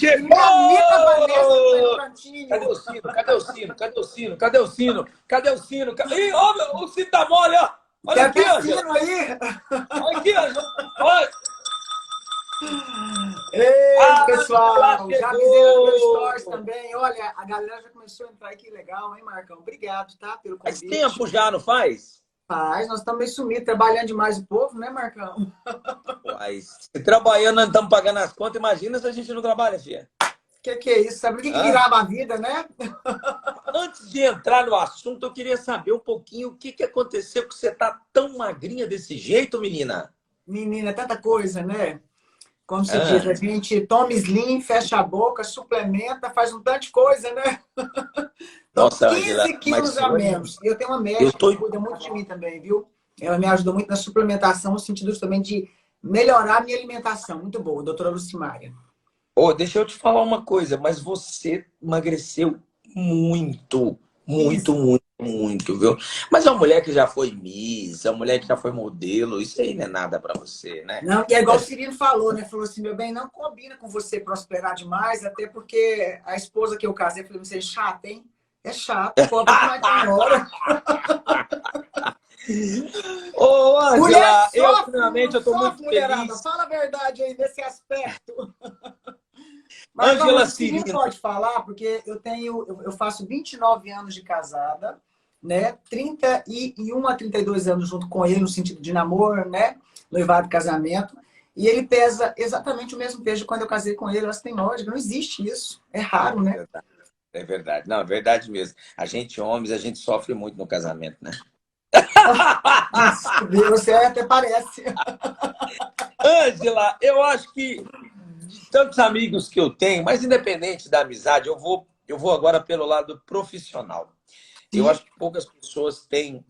E minha amiga Vanessa do Chegou! Elefantinho. Cadê o sino? Cadê o sino? Cadê o sino? Cadê o sino? Cadê o sino? Ih, ó, o sino tá mole, ó. Olha Tem aqui, até Ângela. sino aí. Olha aqui, Ângela. Olha. Ei, Ah, ela pessoal, já avisei lá no meu stories chegou! também. Olha, a galera já começou a entrar, que legal, hein, Marcão? Obrigado, tá, pelo Faz convite. tempo já, não faz? Paz, nós estamos meio sumidos, trabalhando demais o povo, né, Marcão? Mas se trabalhando, não estamos pagando as contas, imagina se a gente não trabalha, filha. Que é isso? Sabe o que Hã? virava a vida, né? Antes de entrar no assunto, eu queria saber um pouquinho o que aconteceu que você tá tão magrinha desse jeito, menina. Menina, é tanta coisa, né? Como se diz, Ah, a gente toma slim, fecha a boca, suplementa, faz um tanto de coisa, né? Tô nossa, Ângela, 15 mas quilos a foi. menos. E eu tenho uma Eu médica tô. que cuida muito de mim também, viu? Ela me ajudou muito na suplementação, no sentido também de melhorar a minha alimentação. Muito boa, doutora Lucimária. Ô, deixa eu te falar uma coisa, mas você emagreceu muito, muito, 15. muito, muito, viu? Mas a mulher que já foi Miss, a mulher que já foi modelo, isso aí não é nada pra você, né? Não, e é igual É. o Cirino falou, né? Falou assim, meu bem, não combina com você prosperar demais, até porque a esposa que eu casei, falou, você é chata, hein? É chato, cobra demais da hora. Ô, Mulher Ângela, eu, sofre, não primeiramente, eu tô muito sofre, mulherada? feliz. Fala a verdade aí nesse aspecto. Marcão, mas Ângela o Cirino Cirino. pode falar, porque eu faço 29 anos de casada, né? 31 a 32 anos junto com ele, no sentido de namoro, né? Noivado e casamento. E ele pesa exatamente o mesmo peso de quando eu casei com ele. Elas têm lógica, não existe isso. É raro, né? É verdade, não, é verdade mesmo. A gente, homens, a gente sofre muito no casamento, né? Nossa, você até parece. Ângela, eu acho que de tantos amigos que eu tenho, mas independente da amizade, eu vou agora pelo lado profissional. Eu Sim. acho que poucas pessoas têm,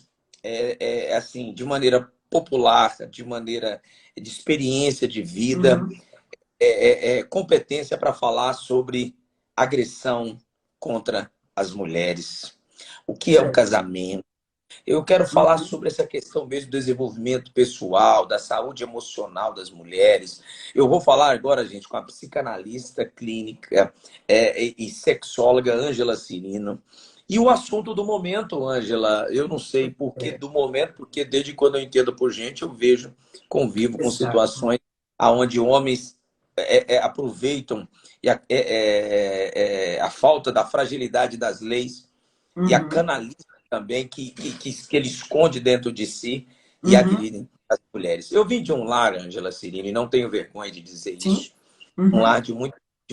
assim, de maneira popular, de maneira de experiência de vida, Uhum. competência para falar sobre agressão contra as mulheres. O que é um Certo. casamento? Eu quero falar Uhum. sobre essa questão mesmo do desenvolvimento pessoal, da saúde emocional das mulheres. Eu vou falar agora, gente, com a psicanalista clínica e sexóloga Ângela Cirino. E o assunto do momento, Ângela, eu não sei por que É, do momento, porque desde quando eu entendo por gente, eu vejo, convivo com exato. situações onde homens aproveitam a falta da fragilidade das leis e a Uhum. canaliza também que ele esconde dentro de si e Uhum. agride as mulheres. Eu vim de um lar, Ângela Cirino, e não tenho vergonha de dizer Sim. isso, um Uhum. lar de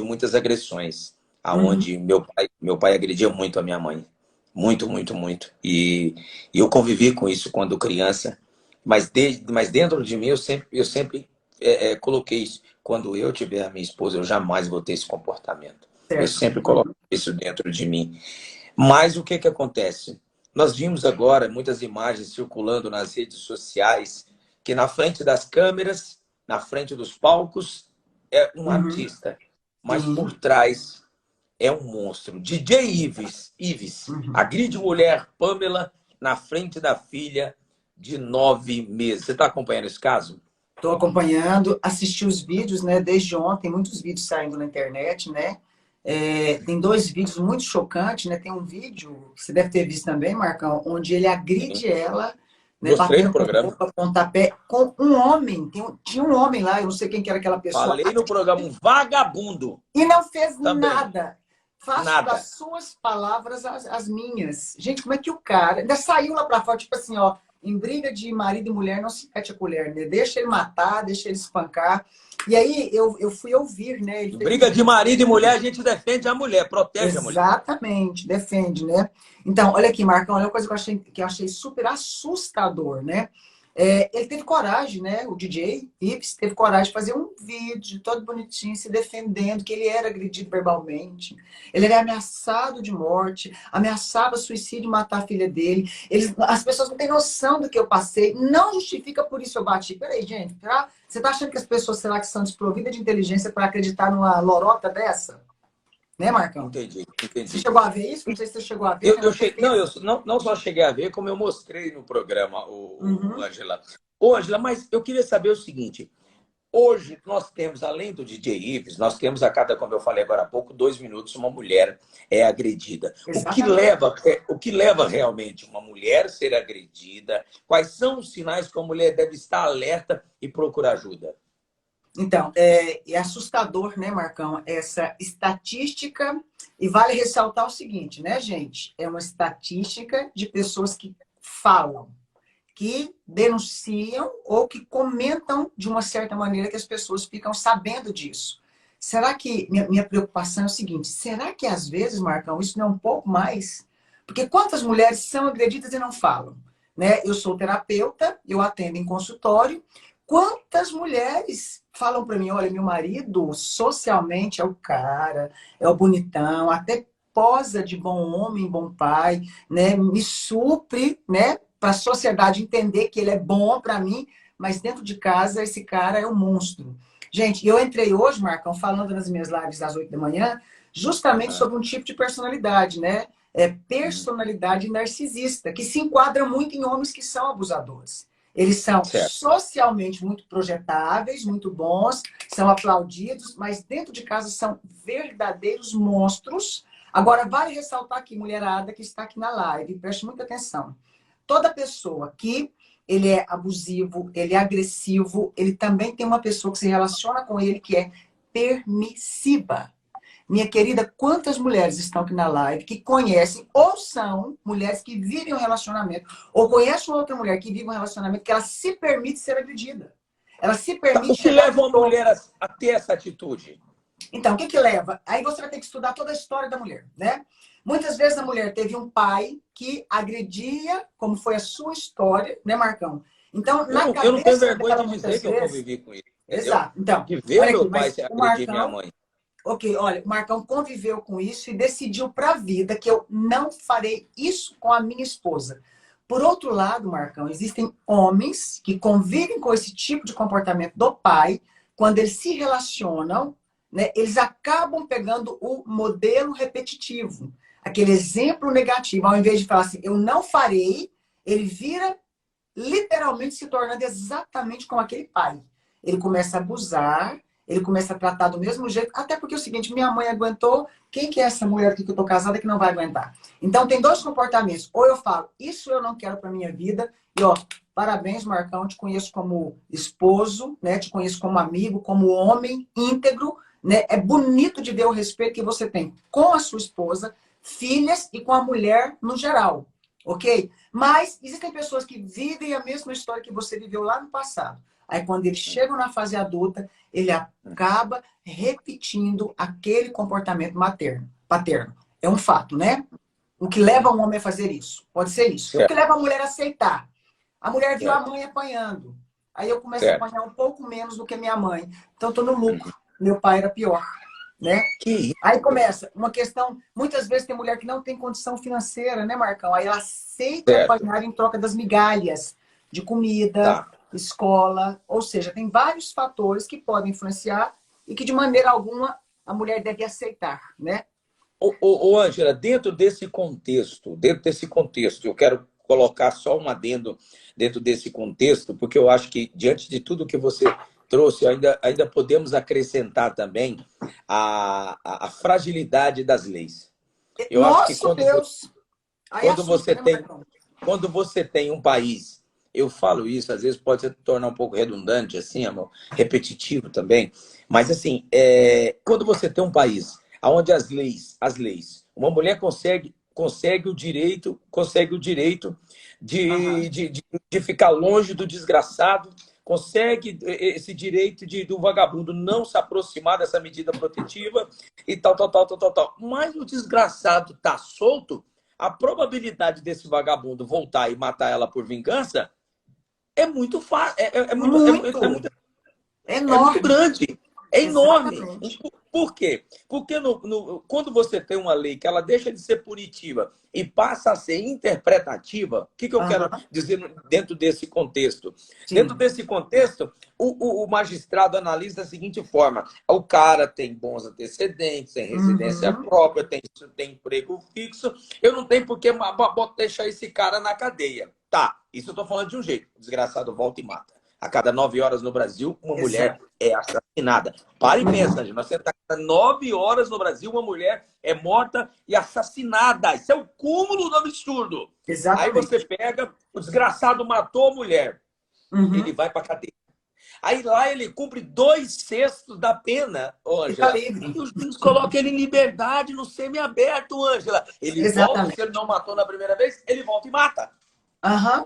muitas agressões, Uhum. aonde meu pai agredia muito a minha mãe. Muito, muito, muito. E eu convivi com isso quando criança, mas dentro de mim eu sempre coloquei isso. Quando eu tiver a minha esposa, eu jamais vou ter esse comportamento. Eu Certo. sempre coloco isso dentro de mim. Mas o que que acontece? Nós vimos agora muitas imagens circulando nas redes sociais que na frente das câmeras, na frente dos palcos, é um Uhum. artista, mas por Sim. trás é um monstro. DJ Ives Uhum. agride mulher Pamela na frente da filha de 9 meses. Você está acompanhando esse caso? Estou acompanhando, assisti os vídeos, né? Desde ontem, muitos vídeos saindo na internet, né? É, tem dois vídeos muito chocantes, né? Tem um vídeo que você deve ter visto também, Marcão, onde ele Sim. agride ela, né? Mostrei no Batendo com programa. boca, pontapé, com um homem. Tinha um homem lá, eu não sei quem que era aquela pessoa. Falei no programa, um vagabundo E não fez também. nada. Faço das Nada. suas palavras as minhas. Gente, como é que o cara ainda saiu lá pra fora, tipo assim, ó, em briga de marido e mulher não se mete a colher, né? Deixa ele matar, deixa ele espancar. E aí eu fui ouvir, né? Ele Em fez um briga de vídeo. marido e mulher, a gente defende a mulher, protege a mulher. Exatamente, defende, né? Então, olha aqui, Marcão, olha uma coisa que eu achei super assustador, né? É, ele teve coragem, né? O DJ Ips teve coragem de fazer um vídeo todo bonitinho, se defendendo, que ele era agredido verbalmente. Ele era ameaçado de morte, ameaçava suicídio, matar a filha dele. As pessoas não têm noção do que eu passei. Não justifica por isso eu bati. Peraí, gente, você tá achando que as pessoas, será que são desprovidas de inteligência para acreditar numa lorota dessa? Né, Marcão? Entendi, Você entendi. chegou a ver isso? Não sei se você chegou a ver, o Eu negócio é che... Não, eu tenso. não só cheguei a ver, como eu mostrei no programa, o Uhum. Ângela. Ô, Ângela, mas eu queria saber o seguinte: Hoje, nós temos, além do DJ Ives, nós temos a cada, como eu falei agora há pouco, 2 minutos, uma mulher é agredida. Exatamente. O que leva realmente uma mulher a ser agredida? Quais são os sinais que a mulher deve estar alerta e procurar ajuda? Então, é assustador, né, Marcão, essa estatística. E vale ressaltar o seguinte, né, gente? É uma estatística de pessoas que falam, que denunciam ou que comentam de uma certa maneira que as pessoas ficam sabendo disso. Será que, minha preocupação é o seguinte, será que às vezes, Marcão, isso não é um pouco mais? Porque quantas mulheres são agredidas e não falam? Né? Eu sou terapeuta, eu atendo em consultório. Quantas mulheres falam para mim, olha, meu marido socialmente é o cara, é o bonitão, até posa de bom homem, bom pai, né? Me supre, né? Para a sociedade entender que ele é bom para mim, mas dentro de casa esse cara é um monstro. Gente, eu entrei hoje, Marcão, falando nas minhas lives às 8 da manhã, justamente Aham. sobre um tipo de personalidade, né? É personalidade narcisista, que se enquadra muito em homens que são abusadores. Eles são Certo. socialmente muito projetáveis, muito bons, são aplaudidos, mas dentro de casa são verdadeiros monstros. Agora, vale ressaltar aqui, mulherada que está aqui na live, preste muita atenção. Toda pessoa que ele é abusivo, ele é agressivo, ele também tem uma pessoa que se relaciona com ele que é permissiva. Minha querida, quantas mulheres estão aqui na live que conhecem ou são mulheres que vivem um relacionamento, ou conhecem uma outra mulher que vive um relacionamento que ela se permite ser agredida. Ela se Tá, permite o que chegar leva no uma topo. mulher a ter essa atitude? Então, o que que leva? Aí você vai ter que estudar toda a história da mulher, né? Muitas vezes a mulher teve um pai que agredia, como foi a sua história, né, Marcão? Então, na Eu não tenho cabeça vergonha dela, de dizer muitas que eu vezes... convivi com isso, entendeu? Exato. Então, De ver olha meu aqui, pai mas se o agredir minha Marcão... mãe. Ok, olha, o Marcão conviveu com isso e decidiu para a vida que eu não farei isso com a minha esposa. Por outro lado, Marcão, existem homens que convivem com esse tipo de comportamento do pai, quando eles se relacionam, né, eles acabam pegando o modelo repetitivo, aquele exemplo negativo. Ao invés de falar assim, eu não farei, ele vira literalmente se tornando exatamente como aquele pai. Ele começa a abusar, ele começa a tratar do mesmo jeito, até porque é o seguinte, minha mãe aguentou, quem que é essa mulher aqui que eu tô casada que não vai aguentar? Então tem dois comportamentos, ou eu falo, isso eu não quero para minha vida, e ó, parabéns, Marcão, te conheço como esposo, né? Te conheço como amigo, como homem íntegro, né? É bonito de ver o respeito que você tem com a sua esposa, filhas e com a mulher no geral, ok? Mas existem pessoas que vivem a mesma história que você viveu lá no passado. Aí, quando eles chegam na fase adulta, ele acaba repetindo aquele comportamento materno, paterno. É um fato, né? O que leva um homem a fazer isso? Pode ser isso. E o que Certo, leva a mulher a aceitar? A mulher viu a certo, mãe apanhando. Aí eu começo a certo. apanhar um pouco menos do que minha mãe. Então, estou no lucro. Meu pai era pior, né? Que Aí isso? começa uma questão, muitas vezes tem mulher que não tem condição financeira, né, Marcão? Aí ela aceita Certo, apanhar em troca das migalhas de comida, tá. escola, ou seja, tem vários fatores que podem influenciar e que de maneira alguma a mulher deve aceitar, né? Ângela, dentro desse contexto, eu quero colocar só um adendo dentro desse contexto, porque eu acho que, diante de tudo que você trouxe, ainda podemos acrescentar também a fragilidade das leis. Eu acho que Nosso Deus! Aí quando assusta, você né, tem, Marcão? quando você tem um país, eu falo isso, às vezes pode se tornar um pouco redundante, assim, amor, repetitivo também, mas assim, quando você tem um país onde uma mulher consegue o direito Aham. de ficar longe do desgraçado, consegue esse direito do vagabundo não se aproximar dessa medida protetiva e tal, tal, tal, tal, tal, tal. Mas o desgraçado tá solto, a probabilidade desse vagabundo voltar e matar ela por vingança é muito fácil, Muito! é muito Enorme! grande, é enorme. Exatamente. Por quê? Porque quando você tem uma lei que ela deixa de ser punitiva e passa a ser interpretativa, o que eu quero Aham. dizer dentro desse contexto? Dentro Sim. desse contexto, o magistrado analisa da seguinte forma: o cara tem bons antecedentes, tem residência Uhum. própria, tem emprego fixo, eu não tenho por que deixar esse cara na cadeia. Tá, isso eu estou falando de um jeito. O desgraçado volta e mata. A cada 9 horas no Brasil, uma mulher Exato. é assassinada. Para e pensa, Uhum. Ângela, nós temos a cada 9 horas no Brasil, uma mulher é morta e assassinada. Isso é o cúmulo do absurdo. Aí você Exatamente. pega, o desgraçado matou a mulher. Ele Uhum. vai para cadeia. Aí lá ele cumpre 2/6 da pena, E tá Ângela. livre. E o juiz coloca ele em liberdade no semiaberto, Ângela. Ele volta, se ele Exatamente. não matou na primeira vez, ele volta e mata. Aham.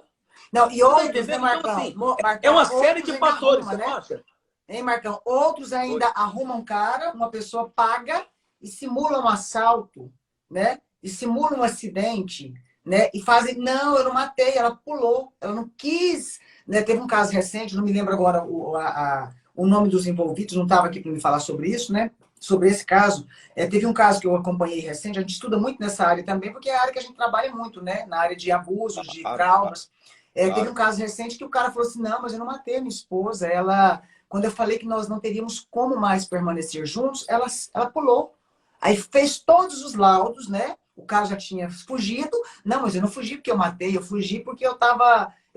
Não, e Você tá outros, né, entendendo? Então, Marcão? assim, é Marcão, uma série outros de ainda fatores, arrumam, você não né? acha? Hein, Marcão? Outros ainda arrumam um cara, uma pessoa paga e simula um assalto, né? E simula um acidente, né? E fazem, não, eu não matei, ela pulou, ela não quis, né? Teve um caso recente, não me lembro agora o nome dos envolvidos, não estava aqui para me falar sobre isso, né? Sobre esse caso. Teve um caso que eu acompanhei recente, a gente estuda muito nessa área também, porque é a área que a gente trabalha muito, né? Na área de abusos, de Claro, claro, traumas. Teve um claro. caso recente que o cara falou assim, não, mas eu não matei a minha esposa, ela quando eu falei que nós não teríamos como mais permanecer juntos, ela pulou. Aí fez todos os laudos, né? O cara já tinha fugido. Não, mas eu não fugi porque eu matei, eu fugi porque eu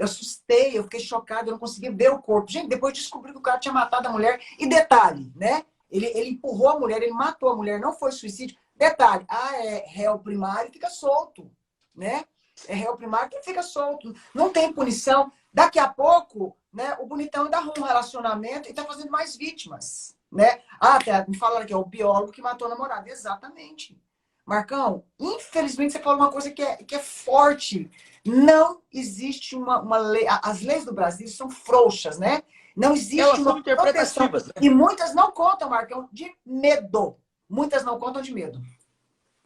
assustei, eu fiquei chocada, eu não conseguia ver o corpo. Gente, depois descobri que o cara tinha matado a mulher. E detalhe, né? Ele empurrou a mulher, ele matou a mulher, não foi suicídio. Detalhe, é réu primário, fica solto, né? É réu primário que fica solto. Não tem punição. Daqui a pouco, né, o bonitão ainda arruma um relacionamento e está fazendo mais vítimas, né? Até me falaram que é o biólogo que matou a namorada. Exatamente. Marcão, infelizmente você falou uma coisa que é forte. Não existe uma lei. As leis do Brasil são frouxas, né? Não existe Elas são uma proteção. interpretativas, né? E muitas não contam, Marcão, de medo. Muitas não contam de medo.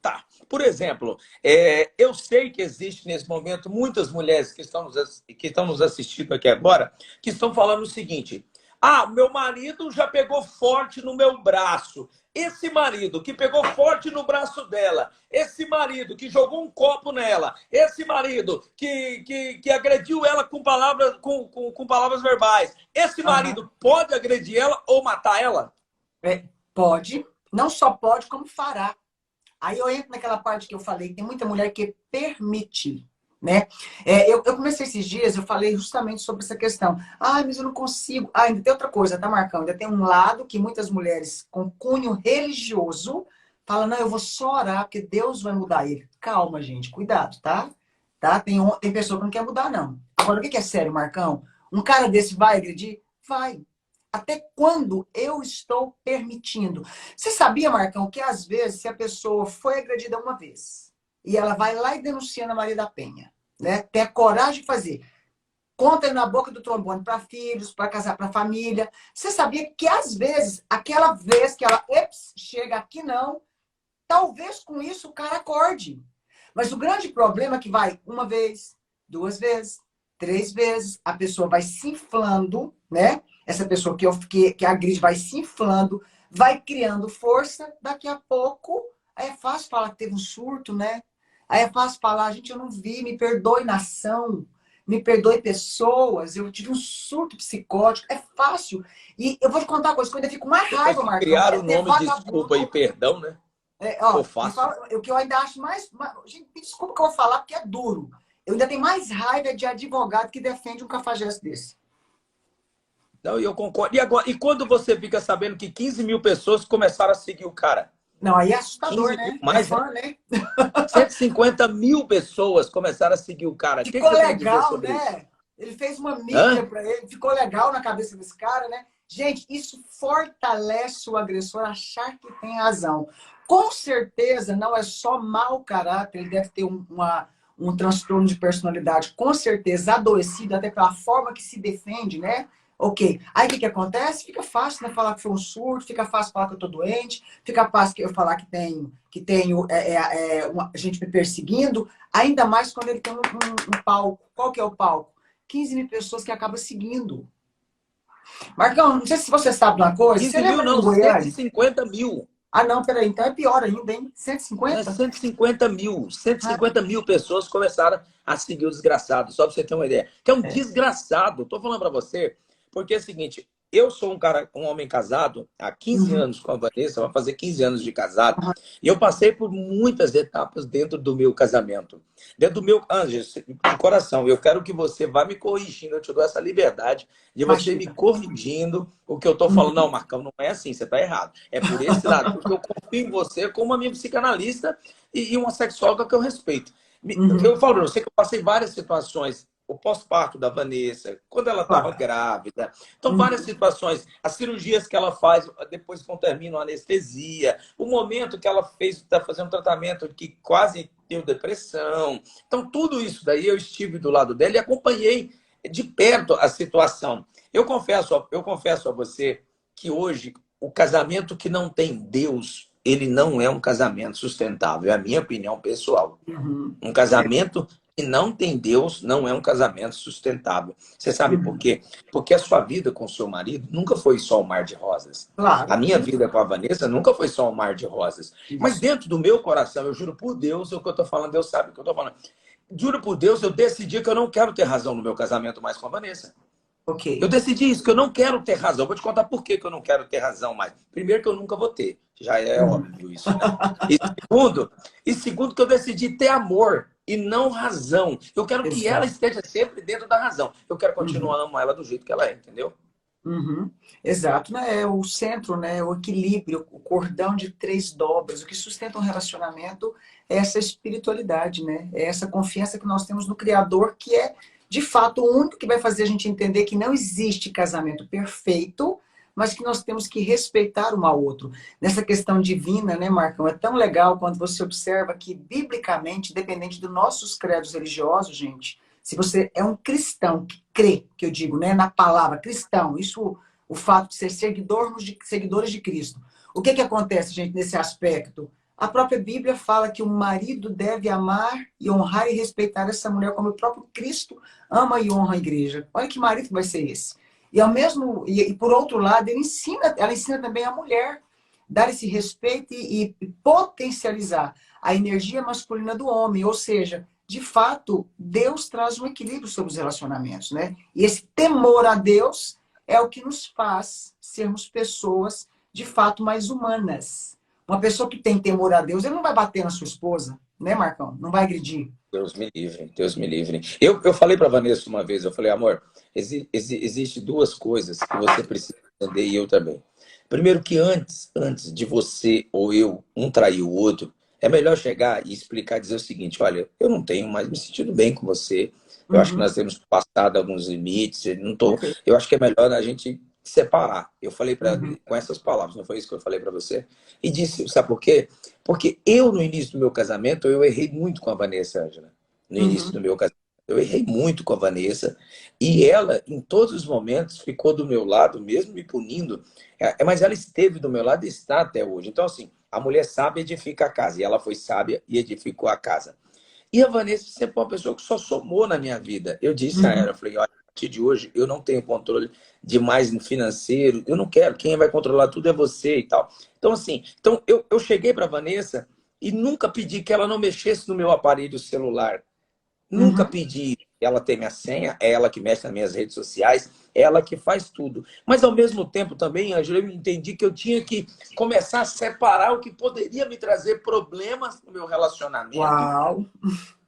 Tá. Por exemplo, eu sei que existe nesse momento muitas mulheres que estão nos assistindo aqui agora que estão falando o seguinte: ah, meu marido já pegou forte no meu braço. Esse marido que pegou forte no braço dela, esse marido que jogou um copo nela, esse marido que agrediu ela com palavras verbais, esse Aham. marido pode agredir ela ou matar ela? Pode, não só pode, como fará. Aí eu entro naquela parte que eu falei, tem muita mulher que permite, né? Eu comecei esses dias, eu falei justamente sobre essa questão. Ah, mas eu não consigo. Ah, ainda tem outra coisa, tá, Marcão? Ainda tem um lado que muitas mulheres com cunho religioso falam, não, eu vou só orar, porque Deus vai mudar ele. Calma, gente, cuidado, tá? Tá? Tem pessoa que não quer mudar, não. Agora, o que é sério, Marcão? Um cara desse vai agredir? Vai. Até quando eu estou permitindo? Você sabia, Marcão, que às vezes, se a pessoa foi agredida uma vez e ela vai lá e denuncia na Maria da Penha, né? Tem a coragem de fazer. Conta na boca do trombone para filhos, para casar, para família. Você sabia que às vezes, aquela vez que ela chega aqui não, talvez com isso o cara acorde. Mas o grande problema é que vai uma vez, duas vezes, três vezes, a pessoa vai se inflando, né? Essa pessoa que agride vai se inflando, vai criando força, daqui a pouco aí é fácil falar que teve um surto, né? Aí é fácil falar, gente, eu não vi, me perdoe nação, me perdoe pessoas, eu tive um surto psicótico, é fácil. E eu vou te contar uma coisa que eu ainda fico mais Depois raiva, que Marcão, é criaram o ter nome desculpa e vagabundo. perdão, né? Ficou Ó, me fácil. fala, o que eu ainda acho gente, me desculpa que eu vou falar, porque é duro. Eu ainda tenho mais raiva de advogado que defende um cafajeste desse. Não, eu concordo. E agora, e quando você fica sabendo que 15 mil pessoas começaram a seguir o cara? Não, aí é assustador, 15 mil, né? É mais, né? fã, né? 150 mil pessoas começaram a seguir o cara. O que Ficou você tem a dizer legal, sobre isso? né? Ele fez uma mídia Hã? para ele, ficou legal na cabeça desse cara, né? Gente, isso fortalece o agressor achar que tem razão. Com certeza não é só mau caráter, ele deve ter um transtorno de personalidade, com certeza adoecido, até pela forma que se defende, né? Ok. Aí o que acontece? Fica fácil, né? Falar que foi um surto, fica fácil falar que eu tô doente, fica fácil eu falar que tenho gente me perseguindo, ainda mais quando ele tem um palco. Qual que é o palco? 15 mil pessoas que acabam seguindo. Marcão, não sei se você sabe de uma coisa. Você 15 mil lembra ali não, em Goiânia? 150 mil. Ah, não, peraí. Então é pior ainda, hein? Não é 150? 150 mil. Ah, 150 mil pessoas começaram a seguir o desgraçado, só para você ter uma ideia. Que é um é. desgraçado. Estou falando para você, porque é o seguinte, eu sou um cara, um homem casado há 15 Uhum. anos com a Vanessa, vai fazer 15 anos de casado, e eu passei por muitas etapas dentro do meu casamento. Dentro do meu, Ângela, de coração, eu quero que você vá me corrigindo, eu te dou essa liberdade de você me Imagina. corrigindo o que eu estou falando. Não, Uhum. Marcão, não é assim, você está errado. É por esse lado, porque eu confio em você como uma minha psicanalista e uma sexóloga que eu respeito. Eu Uhum. falo para você que eu passei várias situações, o pós-parto da Vanessa, quando ela estava Claro. grávida. Então, várias Uhum. situações. As cirurgias que ela faz depois que termina a anestesia. O momento que ela fez, está fazendo um tratamento que quase deu depressão. Então, tudo isso daí eu estive do lado dela e acompanhei de perto a situação. Eu confesso a você que hoje o casamento que não tem Deus, ele não é um casamento sustentável. É a minha opinião pessoal. Uhum. Um É. casamento que não tem Deus não é um casamento sustentável. Você sabe por Uhum. quê? Porque a sua vida com o seu marido nunca foi só um mar de rosas. A Claro. minha vida com a Vanessa nunca foi só um mar de rosas. Mas Isso. dentro do meu coração, eu juro por Deus, o que eu estou falando, Deus sabe o que eu estou falando. Juro por Deus, eu decidi que eu não quero ter razão no meu casamento mais com a Vanessa. Ok. Eu decidi isso, que eu não quero ter razão. Vou te contar por que eu não quero ter razão mais. Primeiro, que eu nunca vou ter. Já é Uhum. óbvio isso, né? E segundo, que eu decidi ter amor e não razão. Eu quero que ela Exato. esteja sempre dentro da razão. Eu quero Uhum. continuar amando ela do jeito que ela é, entendeu? Uhum. Exato, né? É o centro, né? O equilíbrio, o cordão de três dobras. O que sustenta um relacionamento é essa espiritualidade, né? É essa confiança que nós temos no Criador, que é, de fato, o único que vai fazer a gente entender que não existe casamento perfeito, mas que nós temos que respeitar um ao outro. Nessa questão divina, né, Marcão? É tão legal quando você observa que, biblicamente, independente dos nossos credos religiosos, gente, se você é um cristão que crê, que eu digo, né, na palavra cristão, isso, o fato de ser seguidores de Cristo. O que acontece, gente, nesse aspecto? A própria Bíblia fala que o marido deve amar e honrar e respeitar essa mulher como o próprio Cristo ama e honra a igreja. Olha que marido que vai ser esse. E ao mesmo e por outro lado, ela ensina também a mulher dar esse respeito e potencializar a energia masculina do homem, ou seja, de fato, Deus traz um equilíbrio sobre os relacionamentos, né? E esse temor a Deus é o que nos faz sermos pessoas de fato mais humanas. Uma pessoa que tem temor a Deus, ele não vai bater na sua esposa, né, Marcão? Não vai agredir. Deus me livre, Deus me livre. Eu falei para Vanessa uma vez, eu falei, amor, existe duas coisas que você precisa entender e eu também. Primeiro que antes de você ou eu, um trair o outro, é melhor chegar e explicar, dizer o seguinte, olha, eu não tenho mais me sentido bem com você, eu acho que Uhum, nós temos passado alguns limites, eu não tô, perfeito. eu acho que é melhor a gente separar. Eu falei para Uhum, com essas palavras, não foi isso que eu falei para você? E disse, sabe por quê? Porque eu, no início do meu casamento, eu errei muito com a Vanessa, Ângela. No início do uhum, meu casamento, eu errei muito com a Vanessa. E ela, em todos os momentos, ficou do meu lado, mesmo me punindo. Mas ela esteve do meu lado e está até hoje. Então, assim, a mulher sábia edifica a casa. E ela foi sábia e edificou a casa. E a Vanessa sempre foi uma pessoa que só somou na minha vida. Eu disse a ela, uhum. eu falei, olha, a partir de hoje eu não tenho controle demais no financeiro, eu não quero, quem vai controlar tudo é você e tal. Então, assim, eu cheguei para a Vanessa e nunca pedi que ela não mexesse no meu aparelho celular. Nunca Uhum. pedi. Ela tem minha senha, é ela que mexe nas minhas redes sociais, é ela que faz tudo. Mas, ao mesmo tempo, também, Angela, eu entendi que eu tinha que começar a separar o que poderia me trazer problemas no meu relacionamento. Uau!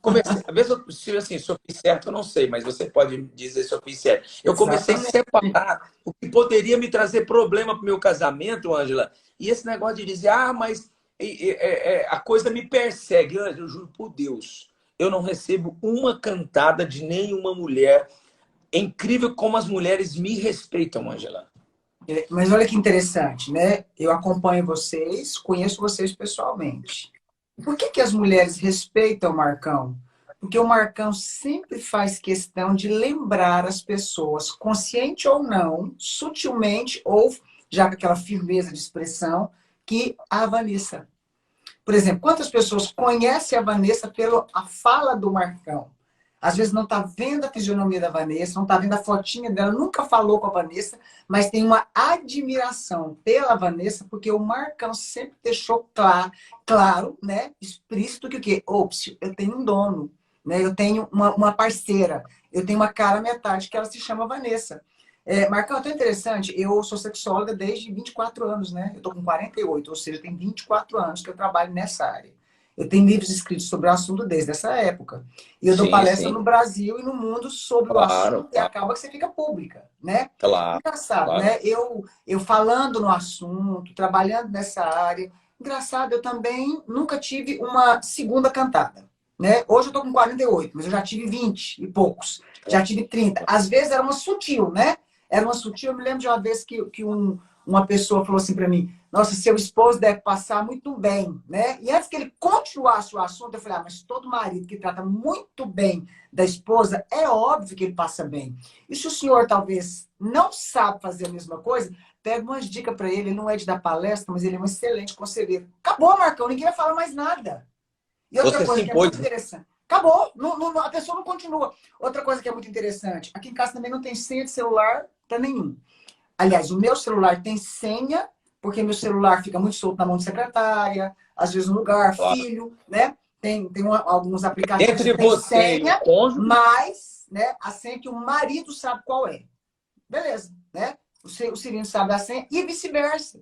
Comecei, a ver se eu fiz certo, eu não sei, mas você pode me dizer se eu fiz certo. Eu comecei a Exatamente. separar o que poderia me trazer problema para o meu casamento, Ângela. E esse negócio de dizer, mas a coisa me persegue. Ângela, eu juro por Deus, eu não recebo uma cantada de nenhuma mulher. É incrível como as mulheres me respeitam, Ângela. Mas olha que interessante, né? Eu acompanho vocês, conheço vocês pessoalmente. Por que as mulheres respeitam o Marcão? Porque o Marcão sempre faz questão de lembrar as pessoas, consciente ou não, sutilmente, ou já com aquela firmeza de expressão, que a Vanessa. Por exemplo, quantas pessoas conhecem a Vanessa pela a fala do Marcão? Às vezes não está vendo a fisionomia da Vanessa, não está vendo a fotinha dela, nunca falou com a Vanessa, mas tem uma admiração pela Vanessa, porque o Marcão sempre deixou claro, né, explícito que o quê? Ops, eu tenho um dono, né, eu tenho uma parceira, eu tenho uma cara metade que ela se chama Vanessa. Marcão, é tão interessante, eu sou sexóloga desde 24 anos, né? Eu tô com 48, ou seja, tem 24 anos que eu trabalho nessa área. Eu tenho livros escritos sobre o assunto desde essa época. E eu dou Sim, palestra sim. no Brasil e no mundo sobre o Claro, assunto e claro, acaba que você fica pública, né? claro, Engraçado, claro. né? Eu falando no assunto, trabalhando nessa área. Engraçado, eu também nunca tive uma segunda cantada, né? Hoje eu tô com 48, mas eu já tive 20 e poucos. Já tive 30. Às vezes era uma sutil, né? Era uma sutil. Eu me lembro de uma vez que uma pessoa falou assim para mim: Nossa, seu esposo deve passar muito bem, né? E antes que ele continuasse o assunto, eu falei: mas todo marido que trata muito bem da esposa, é óbvio que ele passa bem. E se o senhor talvez não sabe fazer a mesma coisa, pega umas dicas para ele. Ele não é de dar palestra, mas ele é um excelente conselheiro. Acabou, Marcão, ninguém vai falar mais nada. E outra Você se coisa que é impôs, muito né? interessante. Acabou, a pessoa não continua. Outra coisa que é muito interessante, aqui em casa também não tem senha de celular para nenhum. Aliás, o meu celular tem senha, porque meu celular fica muito solto na mão de secretária, às vezes no lugar, Claro. filho, né? Tem alguns aplicativos que Entre tem você e o senha, cônjuge, mas, né, a senha que o marido sabe qual é. Beleza, né? O Cirino sabe a senha e vice-versa.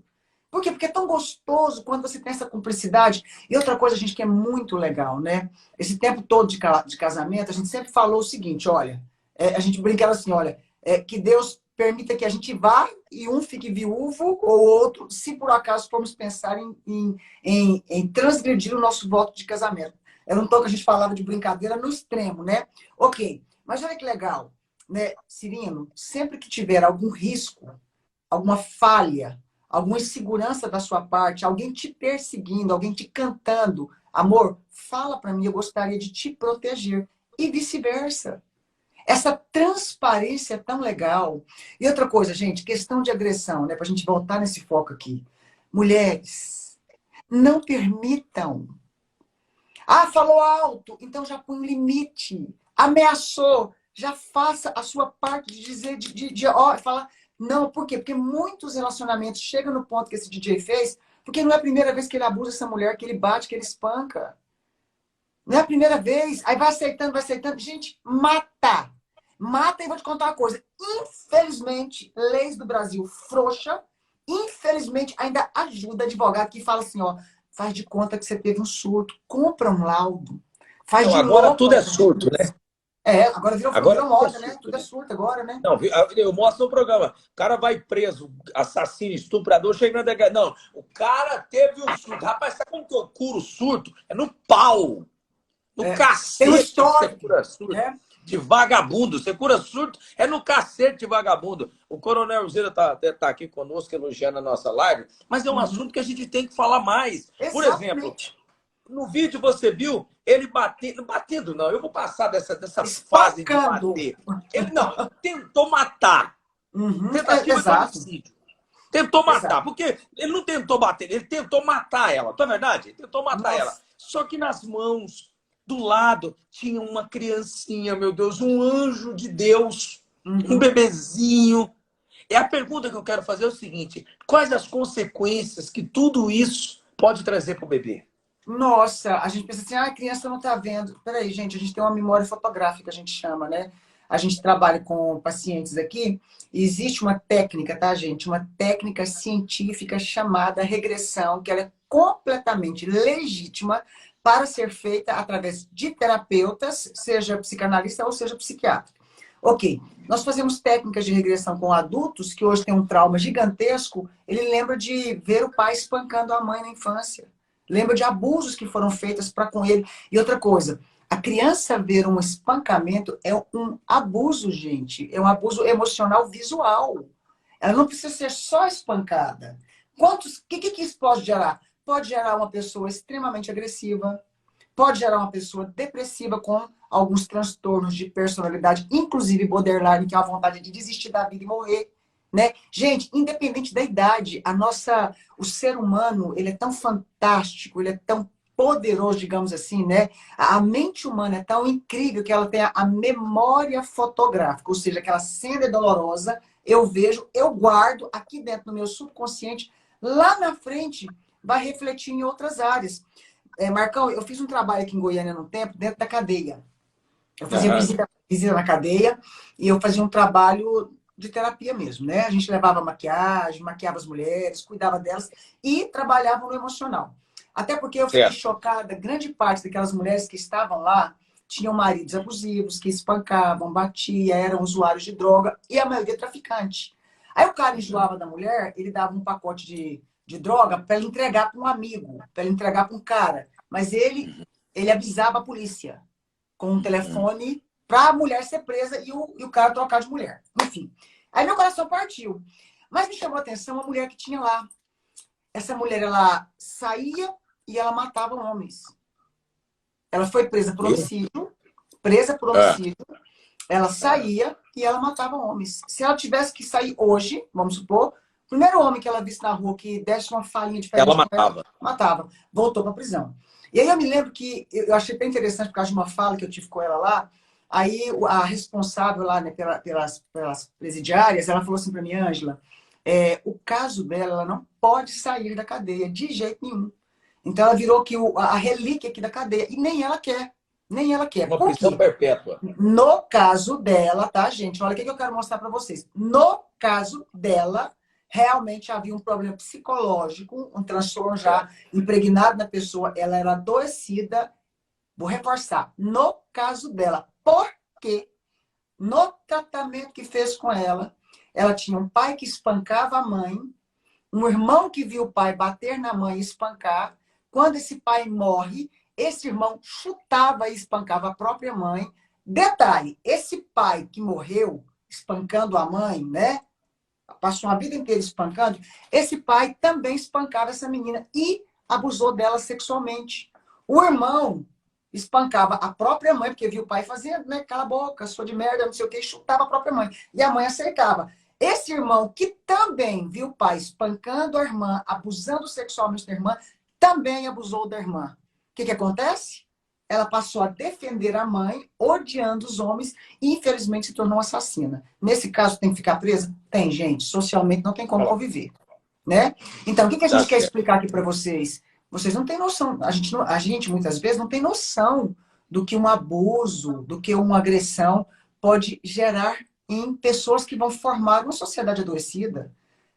Por quê? Porque é tão gostoso quando você tem essa cumplicidade. E outra coisa, gente, que é muito legal, né? Esse tempo todo de casamento, a gente sempre falou o seguinte, olha, a gente brincava assim, olha, que Deus permita que a gente vá e um fique viúvo ou outro, se por acaso formos pensar em transgredir o nosso voto de casamento. Era um tom que a gente falava de brincadeira no extremo, né? Ok, mas olha que legal, né, Cirino? Sempre que tiver algum risco, alguma falha, alguma insegurança da sua parte, alguém te perseguindo, alguém te cantando, amor, fala para mim, eu gostaria de te proteger. E vice-versa. Essa transparência é tão legal. E outra coisa, gente, questão de agressão, né? Para a gente voltar nesse foco aqui. Mulheres, não permitam. Ah, falou alto, então já põe um limite. Ameaçou, já faça a sua parte de dizer, ó, falar. Não, por quê? Porque muitos relacionamentos chegam no ponto que esse DJ fez, porque não é a primeira vez que ele abusa essa mulher, que ele bate, que ele espanca. Não é a primeira vez. Aí vai aceitando, vai aceitando. Gente, mata. Mata e vou te contar uma coisa. Infelizmente, leis do Brasil frouxa, infelizmente, ainda ajuda advogado que fala assim, ó, faz de conta que você teve um surto, compra um laudo, faz não, de agora louco tudo é essa surto, né? justiça. Agora Agora virou tudo é moda, né? surto, Tudo é né? surto agora, né? Não, eu mostro no programa. O cara vai preso, assassino, estuprador, chega na delegacia. Não, o cara teve um surto. Rapaz, sabe como que eu curo surto? É no pau. No Tem um cacete que você histórico, cura surto. né? De vagabundo. Você cura surto, é no cacete de vagabundo. O Coronel Zira tá aqui conosco, elogiando a nossa live, mas é um Uhum. assunto que a gente tem que falar mais. Por exemplo, Exatamente. no vídeo você viu ele batendo. Batendo, não, eu vou passar dessa fase de Espancando. bater. Ele não, tentou matar. Uhum. Tentativa de Exato. homicídio. Tentou matar, Exato. porque ele não tentou bater, ele tentou matar ela, não é verdade? Ele tentou matar ela. Nossa. Só que nas mãos, do lado, tinha uma criancinha, meu Deus, um anjo de Deus, um Uhum. bebezinho. E a pergunta que eu quero fazer é o seguinte: quais as consequências que tudo isso pode trazer para o bebê? Nossa, a gente pensa assim, a criança não está vendo. Peraí, gente, a gente tem uma memória fotográfica, a gente chama, né? A gente trabalha com pacientes aqui e existe uma técnica, tá, gente? Uma técnica científica chamada regressão, que ela é completamente legítima para ser feita através de terapeutas, seja psicanalista ou seja psiquiatra. Ok, nós fazemos técnicas de regressão com adultos que hoje têm um trauma gigantesco, ele lembra de ver o pai espancando a mãe na infância. Lembra de abusos que foram feitos para com ele. E outra coisa, a criança ver um espancamento é um abuso, gente. É um abuso emocional visual. Ela não precisa ser só espancada. Que isso pode gerar? Pode gerar uma pessoa extremamente agressiva, pode gerar uma pessoa depressiva com alguns transtornos de personalidade, inclusive borderline, que é a vontade de desistir da vida e morrer, né? Gente, independente da idade, o ser humano, ele é tão fantástico, ele é tão poderoso, digamos assim, né? A mente humana é tão incrível que ela tem a memória fotográfica, ou seja, aquela cena dolorosa, eu vejo, eu guardo aqui dentro do meu subconsciente, lá na frente vai refletir em outras áreas. Marcão, eu fiz um trabalho aqui em Goiânia no tempo, dentro da cadeia. Eu fazia Aham. visita na cadeia e eu fazia um trabalho de terapia mesmo, né? A gente levava maquiagem, maquiava as mulheres, cuidava delas e trabalhava no emocional. Até porque eu fiquei Certo. chocada, grande parte daquelas mulheres que estavam lá tinham maridos abusivos, que espancavam, batiam, eram usuários de droga e a maioria traficante. Aí o cara enjoava da mulher, ele dava um pacote de droga para ele entregar para um amigo, para ele entregar para um cara. Mas ele avisava a polícia com um Uhum. telefone para a mulher ser presa e o cara trocar de mulher. Enfim. Aí meu coração partiu. Mas me chamou a atenção a mulher que tinha lá. Essa mulher, ela saía e ela matava homens. Ela foi presa por Viu? homicídio, presa por Ah, homicídio. Ela ah. saía e ela matava homens. Se ela tivesse que sair hoje, vamos supor, o primeiro homem que ela visse na rua que desse uma falinha Ela diferente com ela, matava. matava. Voltou para a prisão. E aí eu me lembro que eu achei bem interessante por causa de uma fala que eu tive com ela lá. Aí a responsável lá, né, pelas presidiárias, ela falou assim para mim, Ângela, o caso dela, ela não pode sair da cadeia de jeito nenhum. Então ela virou que a relíquia aqui da cadeia. E nem ela quer. Nem ela quer. Uma Por prisão quê? perpétua. No caso dela, tá, gente? Olha o que eu quero mostrar para vocês. No caso dela, realmente havia um problema psicológico, um transtorno já Certo. impregnado na pessoa. Ela era adoecida. Vou reforçar. No caso dela. Porque no tratamento que fez com ela tinha um pai que espancava a mãe, um irmão que viu o pai bater na mãe e espancar. Quando esse pai morre, esse irmão chutava e espancava a própria mãe. Detalhe, esse pai que morreu espancando a mãe, né? Passou a vida inteira espancando. Esse pai também espancava essa menina e abusou dela sexualmente. O irmão espancava a própria mãe, porque viu o pai fazendo, né? Cala a boca, sou de merda, não sei o que, e chutava a própria mãe. E a mãe aceitava. Esse irmão, que também viu o pai espancando a irmã, abusando sexualmente da irmã, também abusou da irmã. O que acontece? Ela passou a defender a mãe, odiando os homens, e infelizmente se tornou assassina. Nesse caso, tem que ficar presa? Tem, gente. Socialmente não tem como Ó, conviver. Né? Então, o que a tá gente quer certo. explicar aqui para vocês? Vocês não têm noção. A gente, muitas vezes, não tem noção do que um abuso, do que uma agressão pode gerar em pessoas que vão formar uma sociedade adoecida.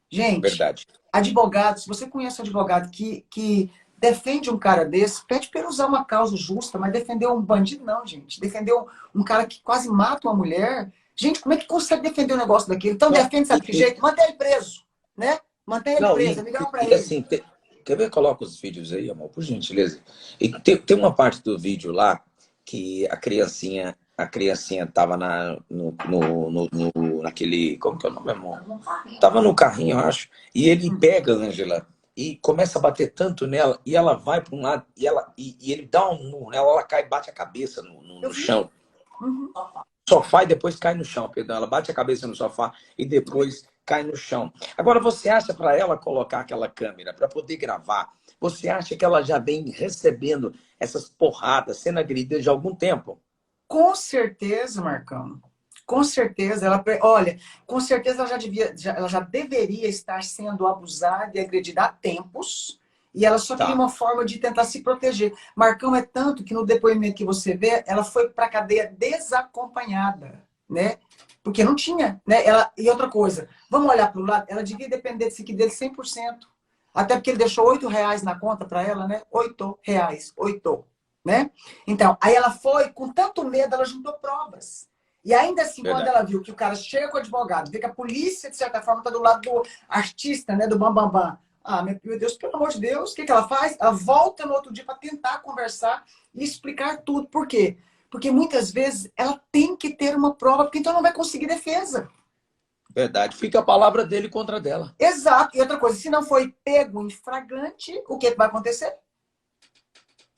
Gente, Verdade. advogado, se você conhece um advogado que defende um cara desse, pede para ele usar uma causa justa, mas defender um bandido, não, gente. Defender um cara que quase mata uma mulher. Gente, como é que consegue defender um negócio daquele? Então Não, defende, sabe que jeito? Mantém ele preso, né? Mantém ele não, preso, é legal para e ele. assim, quer ver? Coloca os vídeos aí, amor, por gentileza. E tem uma parte do vídeo lá que a criancinha tava naquele, como que é o nome, amor? Tava no carrinho, eu acho, e ele pega a Ângela e começa a bater tanto nela, e ela vai para um lado, e ele dá um murro nela, ela cai e bate a cabeça no, no, Eu no vi. chão. Uhum. Sofá e depois cai no chão, perdão. Ela bate a cabeça no sofá e depois cai no chão. Agora, você acha para ela colocar aquela câmera para poder gravar? Você acha que ela já vem recebendo essas porradas, sendo agredida de algum tempo? Com certeza, Marcão. Com certeza, olha, com certeza ela ela já deveria estar sendo abusada e agredida há tempos, e ela só queria Tá, uma forma de tentar se proteger. Marcão é tanto que no depoimento que você vê, ela foi para a cadeia desacompanhada, né? Porque não tinha, né? E outra coisa, vamos olhar para o lado, ela devia depender desse aqui dele 100%. Até porque ele deixou R$ 8 na conta para ela, né? R$ 8, 8, né? Então, aí ela foi, com tanto medo, ela juntou provas. E ainda assim, quando verdade. ela viu que o cara chega com o advogado, vê que a polícia, de certa forma, está do lado do artista, né? Do Bambambam. Bam, bam. Ah, meu Deus, pelo amor de Deus, o que ela faz? Ela volta no outro dia para tentar conversar e explicar tudo. Por quê? Porque muitas vezes ela tem que ter uma prova, porque então não vai conseguir defesa. Verdade. Fica a palavra dele contra a dela. Exato. E outra coisa, se não foi pego em flagrante, o que vai acontecer?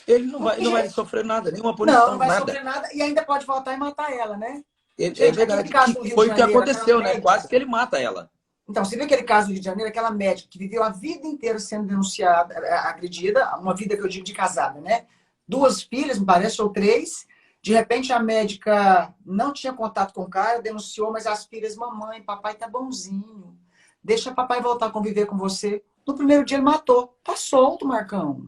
Ele Não não tem vai jeito. sofrer nada, nenhuma Não punição, vai nada. sofrer nada e ainda pode voltar e matar ela, né? É Gente, aquele verdade. caso Que do Rio de foi o que Janeiro, aquela aconteceu, né? Quase que médica. ele mata ela. Então, você viu aquele caso do Rio de Janeiro, aquela médica que viveu a vida inteira sendo denunciada, agredida, uma vida que eu digo de casada, né? 2 filhas, me parece, ou 3. De repente, a médica não tinha contato com o cara, denunciou, mas as filhas, mamãe, papai tá bonzinho. Deixa papai voltar a conviver com você. No primeiro dia ele matou. Tá solto, Marcão.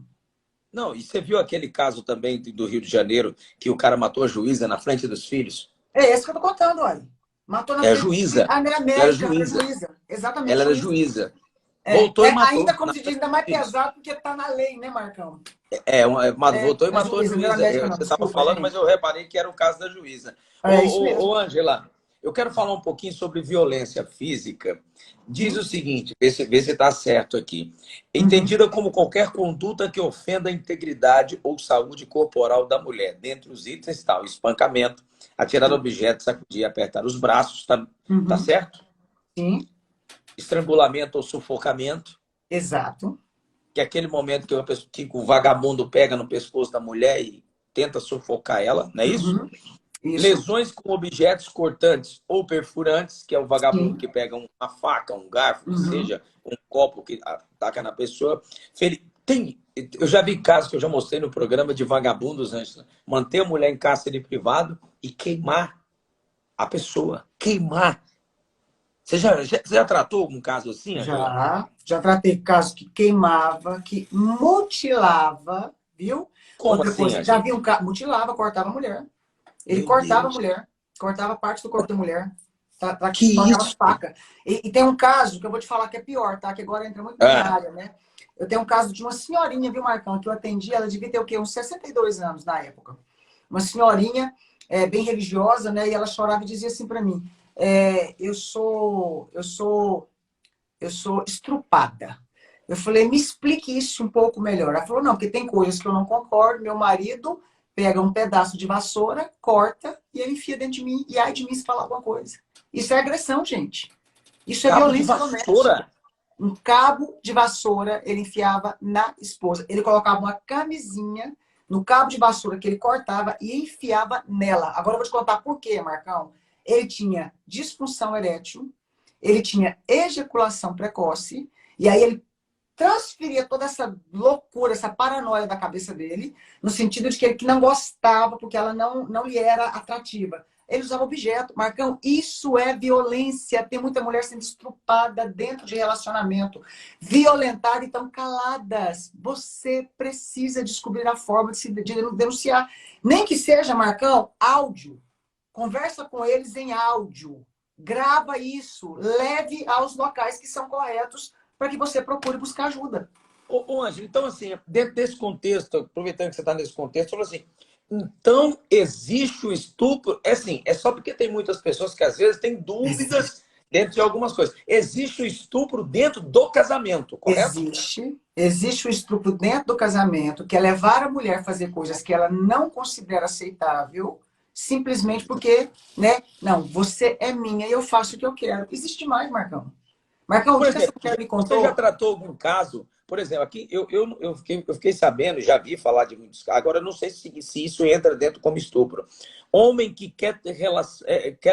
Não, e você viu aquele caso também do Rio de Janeiro, que o cara matou a juíza na frente dos filhos? É esse que eu tô contando, olha. Matou na É a frente. juíza. Ah, não é Ela era América, ela era juíza. juíza. Ela Exatamente, era juíza. juíza. Voltou e matou. Ainda, como se diz, ainda mais pesado, porque tá na lei, né, Marcão? Voltou e A matou a juíza, não era juíza. América, não. Você estava Desculpa, falando, mas gente. eu reparei que era o caso da juíza. É isso mesmo. Ô, Ângela, eu quero falar um pouquinho sobre violência física. Diz o Uhum. seguinte, vê se está certo aqui. Uhum. Entendida como qualquer conduta que ofenda a integridade ou saúde corporal da mulher. Dentre os itens está o espancamento, atirar objetos, sacudir, apertar os braços, tá Uhum. certo? Sim, Estrangulamento ou sufocamento, exato. que é aquele momento que o vagabundo pega no pescoço da mulher e tenta sufocar ela, não é isso? Uhum. Isso. Lesões com objetos cortantes ou perfurantes, que é o vagabundo Sim. que pega uma faca, um garfo, que Uhum. seja um copo que ataca na pessoa. Eu já vi casos que eu já mostrei no programa de vagabundos, Ângela, manter a mulher em cárcere privado e queimar a pessoa. Queimar. Você já tratou algum caso assim, Ângela? Já tratei casos que queimava, que mutilava, viu? Como Outra assim, coisa, já Ângela? vi um caso, mutilava, cortava a mulher. Ele Meu cortava a Deus. mulher, cortava parte do corpo da mulher, Que colocava isso? faca. E tem um caso que eu vou te falar que é pior, tá? Que agora entra muito na minha Ah, área, né? Eu tenho um caso de uma senhorinha, viu, Marcão, que eu atendi, ela devia ter o quê? Uns 62 anos na época. Uma senhorinha, bem religiosa, né? E ela chorava e dizia assim para mim: eu sou estrupada. Eu falei, me explique isso um pouco melhor. Ela falou, não, porque tem coisas que eu não concordo. Meu marido pega um pedaço de vassoura, corta e ele enfia dentro de mim. E ai de mim se falar alguma coisa. Isso é agressão, gente. Isso é cabo de violência doméstica. vassoura? Um cabo de vassoura ele enfiava na esposa. Ele colocava uma camisinha no cabo de vassoura que ele cortava e enfiava nela. Agora eu vou te contar por quê, Marcão. Ele tinha disfunção erétil, ele tinha ejaculação precoce, e aí ele transferia toda essa loucura, essa paranoia da cabeça dele, no sentido de que ele que não gostava, porque ela não lhe era atrativa. Ele usava objeto. Marcão, isso é violência. Tem muita mulher sendo estrupada dentro de relacionamento. Violentada e tão caladas. Você precisa descobrir a forma de denunciar. Nem que seja, Marcão, áudio. Conversa com eles em áudio. Grava isso. Leve aos locais que são corretos para que você procure buscar ajuda. Ô, Ângelo, então, assim, dentro desse contexto, aproveitando que você está nesse contexto, falou assim, então existe o estupro, assim, é só porque tem muitas pessoas que às vezes têm Existe. dúvidas dentro de algumas coisas. Existe o estupro dentro do casamento, correto? Existe o estupro dentro do casamento, que é levar a mulher a fazer coisas que ela não considera aceitável, simplesmente porque, né? Não, você é minha e eu faço o que eu quero. Existe mais, Marcão. Marcão, o Por dia que essa exemplo, mulher me você já contou, tratou algum caso? Por exemplo, aqui eu fiquei sabendo, já vi falar de muitos casos, agora eu não sei se isso entra dentro como estupro. Homem que quer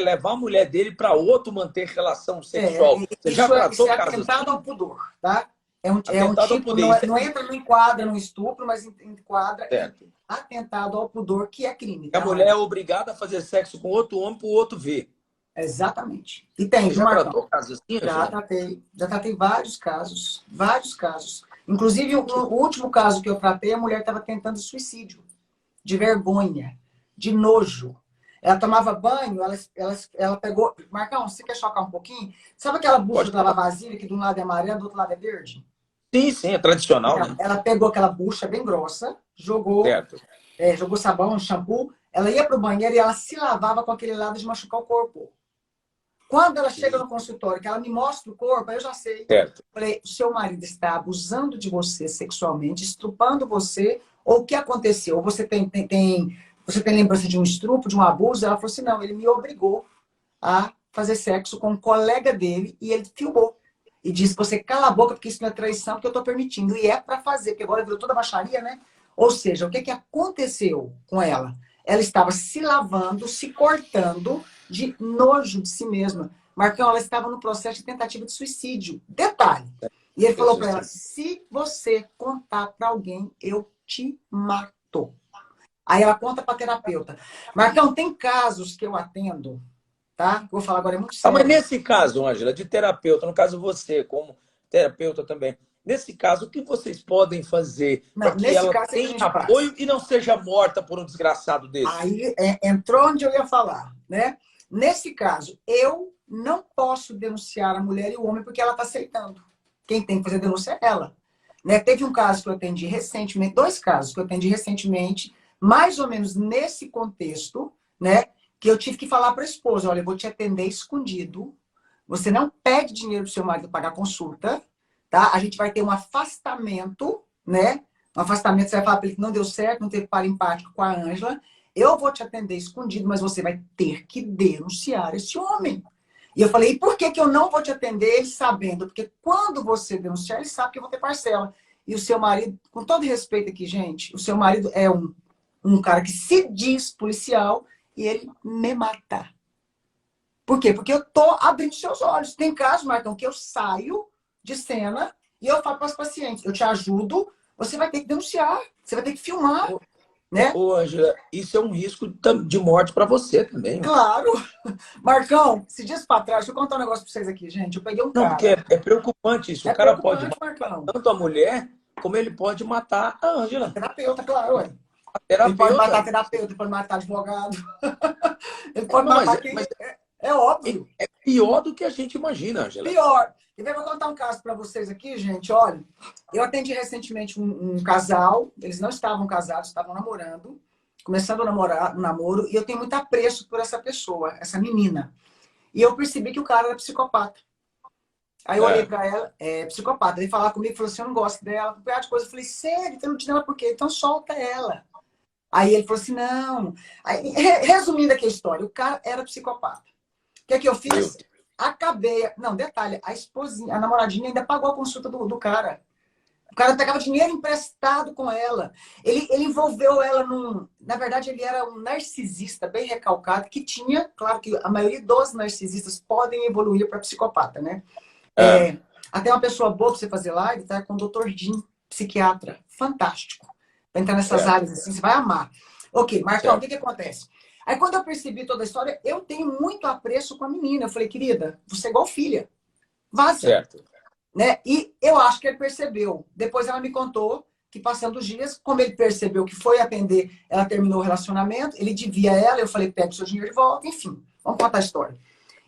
levar a mulher dele para outro manter relação sexual. Você já isso tratou é casos atentado assim? ao pudor, tá? É um Atentado ao tipo, poder. Isso não entra, não enquadra no estupro, mas enquadra em certo. atentado ao pudor, que é crime, A tá, mulher é Marcão? obrigada a fazer sexo com outro homem para o outro ver. Exatamente. E tem, Você viu, já Marcão? tratou casos assim, Angela? Já tratei vários casos, vários casos. Inclusive, Que... o último caso que eu tratei, a mulher estava tentando suicídio, de vergonha, de nojo. Ela tomava banho, ela pegou. Marcão, você quer chocar um pouquinho? Sabe aquela bucha Pode de lavar falar. vasilha que de um lado é amarelo, do outro lado é verde? Sim, sim, é tradicional, Então, né? ela pegou aquela bucha bem grossa, Certo. jogou sabão, shampoo, ela ia para o banheiro e ela se lavava com aquele lado de machucar o corpo. Quando ela chega no consultório, que ela me mostra o corpo, eu já sei. Certo. Falei, o seu marido está abusando de você sexualmente, estrupando você, ou o que aconteceu? Ou você tem lembrança de um estupro, de um abuso? Ela falou assim, não, ele me obrigou a fazer sexo com um colega dele e ele filmou. E disse, você cala a boca porque isso não é traição, porque eu estou permitindo. E é para fazer, porque agora virou toda baixaria, né? Ou seja, o que aconteceu com ela? Ela estava se lavando, se cortando de nojo de si mesma. Marcão, ela estava no processo de tentativa de suicídio. Detalhe. E ele falou para ela, se você contar para alguém, eu te mato. Aí ela conta para terapeuta. Marcão, tem casos que eu atendo, tá? Vou falar agora, é muito Mas sério. nesse caso, Ângela, de terapeuta, no caso você, como terapeuta também, nesse caso, o que vocês podem fazer para Não, que nesse ela caso, o que a tenha gente faz? apoio e não seja morta por um desgraçado desse? Aí entrou onde eu ia falar, né? Nesse caso, eu não posso denunciar a mulher e o homem porque ela está aceitando. Quem tem que fazer a denúncia é ela. Né? Teve um caso que eu atendi recentemente, 2 casos que eu atendi recentemente, mais ou menos nesse contexto, né? Que eu tive que falar para a esposa, olha, eu vou te atender escondido, você não pede dinheiro para o seu marido pagar consulta, tá? A gente vai ter um afastamento, né? Um afastamento, você vai falar para ele que não deu certo, não teve par empático com a Ângela. Eu vou te atender escondido, mas você vai ter que denunciar esse homem. E eu falei, e por que eu não vou te atender ele sabendo? Porque quando você denunciar, ele sabe que eu vou ter parcela. E o seu marido, com todo respeito aqui, gente, o seu marido é um cara que se diz policial e ele me mata. Por quê? Porque eu tô abrindo seus olhos. Tem casos, Marcão, que eu saio de cena e eu falo para os pacientes, eu te ajudo, você vai ter que denunciar, você vai ter que filmar, né? Ô, Ângela, isso é um risco de morte para você também. Claro. Marcão, se dias para trás, deixa eu contar um negócio para vocês aqui, gente. Eu peguei um Não, porque cara. é preocupante isso. É O cara pode preocupante, matar Marcão. tanto a mulher, como ele pode matar a A Ângela. terapeuta, claro, ué. A Ele pode matar terapeuta. terapeuta, ele pode matar advogado. Ele pode Não, matar quem. mas É óbvio. é pior do que a gente imagina, Ângela. Pior. E eu vou contar um caso para vocês aqui, gente. Olha, eu atendi recentemente um casal, eles não estavam casados, estavam namorando, começando a namorar, um namoro, e eu tenho muito apreço por essa pessoa, essa menina. E eu percebi que o cara era psicopata. Aí eu olhei para ela, psicopata. Ele falava comigo, falou assim, eu não gosto dela, um de coisa. Eu falei, sério, então não te dela por quê? Então solta ela. Aí ele falou assim, não. Aí, resumindo aqui a história, o cara era psicopata. O que é que eu fiz? Acabei. Não, detalhe, a esposinha, a namoradinha ainda pagou a consulta do cara. O cara pegava dinheiro emprestado com ela. Ele envolveu ela num. Na verdade, ele era um narcisista bem recalcado, que tinha, claro que a maioria dos narcisistas podem evoluir para psicopata, né? Até uma pessoa boa para você fazer live, tá? Com o Dr. Jim, psiquiatra. Fantástico. Vai entrar nessas áreas assim, você vai amar. Ok, Marcão, o que acontece? Aí quando eu percebi toda a história, eu tenho muito apreço com a menina. Eu falei, querida, você é igual filha. Vaza. Certo. Né? E eu acho que ele percebeu. Depois ela me contou que passando os dias, como ele percebeu que foi atender, ela terminou o relacionamento, ele devia ela, eu falei, pega o seu dinheiro de volta, enfim, vamos contar a história.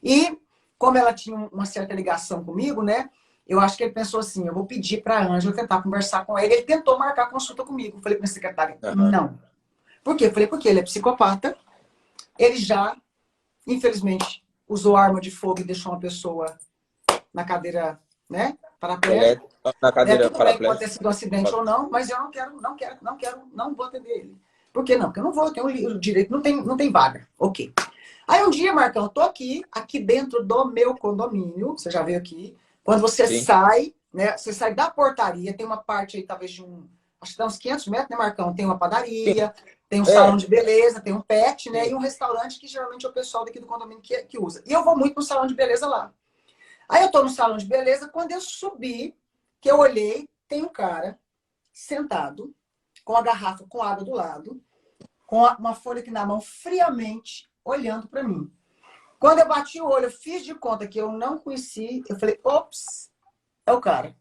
E como ela tinha uma certa ligação comigo, né? Eu acho que ele pensou assim, eu vou pedir para a Ângela tentar conversar com ele. Ele tentou marcar consulta comigo. Eu falei para minha secretária, não. Por quê? Eu falei, porque ele é psicopata, ele já, infelizmente, usou arma de fogo e deixou uma pessoa na cadeira, né? Paraplégico. Na cadeira Tudo bem, pode ter paraplégica. sido um acidente ou não, mas eu não vou atender ele. Por que não? Porque eu não vou, eu tenho o direito, não tem vaga. Ok. Aí um dia, Marcão, eu tô aqui dentro do meu condomínio, você já veio aqui. Quando você sai, né? Você sai da portaria, tem uma parte aí, talvez acho que dá uns 500 metros, né, Marcão? Tem uma padaria, tem um salão de beleza, tem um pet, né? E um restaurante que geralmente é o pessoal daqui do condomínio que usa. E eu vou muito no salão de beleza lá. Aí eu tô no salão de beleza, quando eu subi, que eu olhei, tem um cara sentado, com a garrafa com água do lado, com uma folha aqui na mão, friamente, olhando para mim. Quando eu bati o olho, eu fiz de conta que eu não conheci, eu falei, ops, é o cara.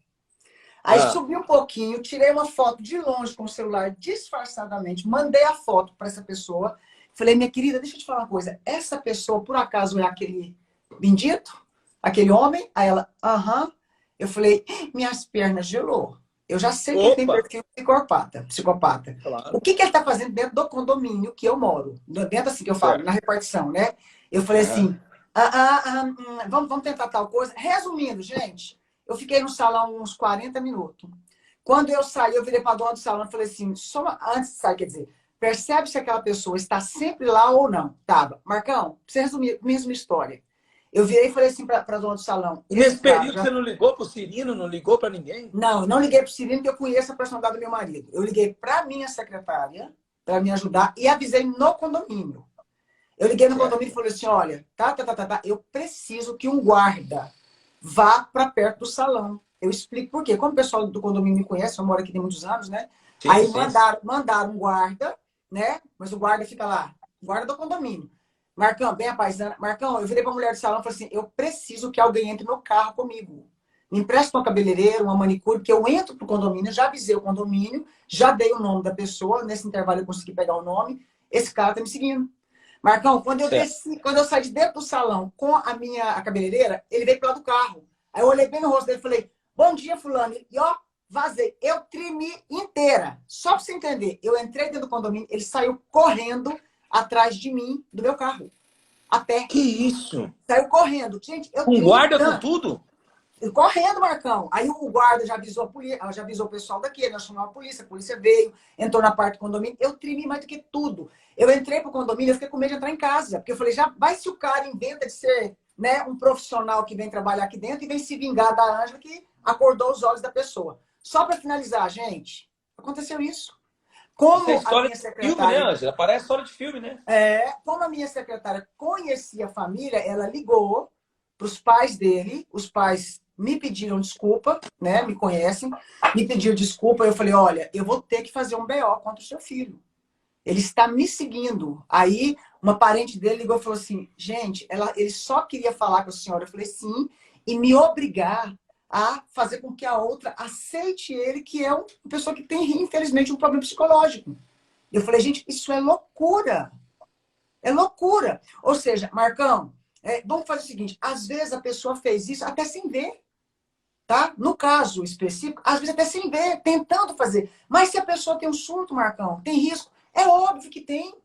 Aí subi um pouquinho, tirei uma foto de longe com o celular, disfarçadamente, mandei a foto para essa pessoa. Falei, minha querida, deixa eu te falar uma coisa. Essa pessoa, por acaso, é aquele bendito? Aquele homem? Aí ela, aham. Eu falei, minhas pernas gelou. Eu já sei que ele tem perfil psicopata. Claro. O que ele está fazendo dentro do condomínio que eu moro? Dentro assim que eu falo, na repartição, né? Eu falei assim, vamos tentar tal coisa. Resumindo, gente, eu fiquei no salão uns 40 minutos. Quando eu saí, eu virei para a dona do salão e falei assim, só antes de sair, quer dizer, percebe se aquela pessoa está sempre lá ou não? Tava. Marcão, pra você resumir, mesma história. Eu virei e falei assim para a dona do salão. E nesse período você não ligou para o Cirino, não ligou para ninguém? Não liguei para o Cirino, porque eu conheço a personalidade do meu marido. Eu liguei para minha secretária, para me ajudar, e avisei no condomínio. Eu liguei no condomínio e falei assim, olha, eu preciso que um guarda vá para perto do salão. Eu explico por quê. Como o pessoal do condomínio me conhece, eu moro aqui tem muitos anos, né? Aí mandaram um guarda, né? Mas o guarda fica lá, guarda do condomínio. Marcão, bem a paisana. Marcão, eu virei pra mulher do salão e falei assim, eu preciso que alguém entre no carro comigo. Me empresta uma cabeleireira, uma manicure, porque eu entro pro condomínio, já avisei o condomínio, já dei o nome da pessoa, nesse intervalo eu consegui pegar o nome, esse cara tá me seguindo. Marcão, quando eu Certo. desci, quando eu saí de dentro do salão com a cabeleireira, ele veio pro lado do carro. Aí eu olhei bem no rosto dele e falei, bom dia, fulano. E ó, vazei. Eu tremi inteira. Só pra você entender, eu entrei dentro do condomínio, ele saiu correndo atrás de mim, do meu carro. A pé. Que isso? Saiu correndo. Gente, eu Com tremi guarda, com tanto. tudo? Correndo, Marcão. Aí o guarda já avisou já avisou o pessoal daqui, nós chamamos a polícia veio, entrou na parte do condomínio. Eu tremi mais do que tudo. Eu entrei pro condomínio, eu fiquei com medo de entrar em casa, porque eu falei, já vai se o cara inventa de ser, né, um profissional que vem trabalhar aqui dentro e vem se vingar da Ângela que acordou os olhos da pessoa. Só para finalizar, gente, aconteceu isso. Isso é Como a história minha de filme, né, secretária Ângela? Parece história de filme, né? como a minha secretária conhecia a família, ela ligou para os pais dele, os pais me pediram desculpa, né? Me conhecem, me pediram desculpa. Eu falei, olha, eu vou ter que fazer um BO contra o seu filho. Ele está me seguindo. Aí, uma parente dele ligou e falou assim, gente, ele só queria falar com a senhora. Eu falei, sim, e me obrigar a fazer com que a outra aceite ele, que é uma pessoa que tem, infelizmente, um problema psicológico. Eu falei, gente, isso é loucura. É loucura. Ou seja, Marcão, vamos fazer o seguinte, às vezes a pessoa fez isso até sem ver, tá? No caso específico, às vezes até sem ver, tentando fazer. Mas se a pessoa tem um surto, Marcão, tem risco, é óbvio que tem.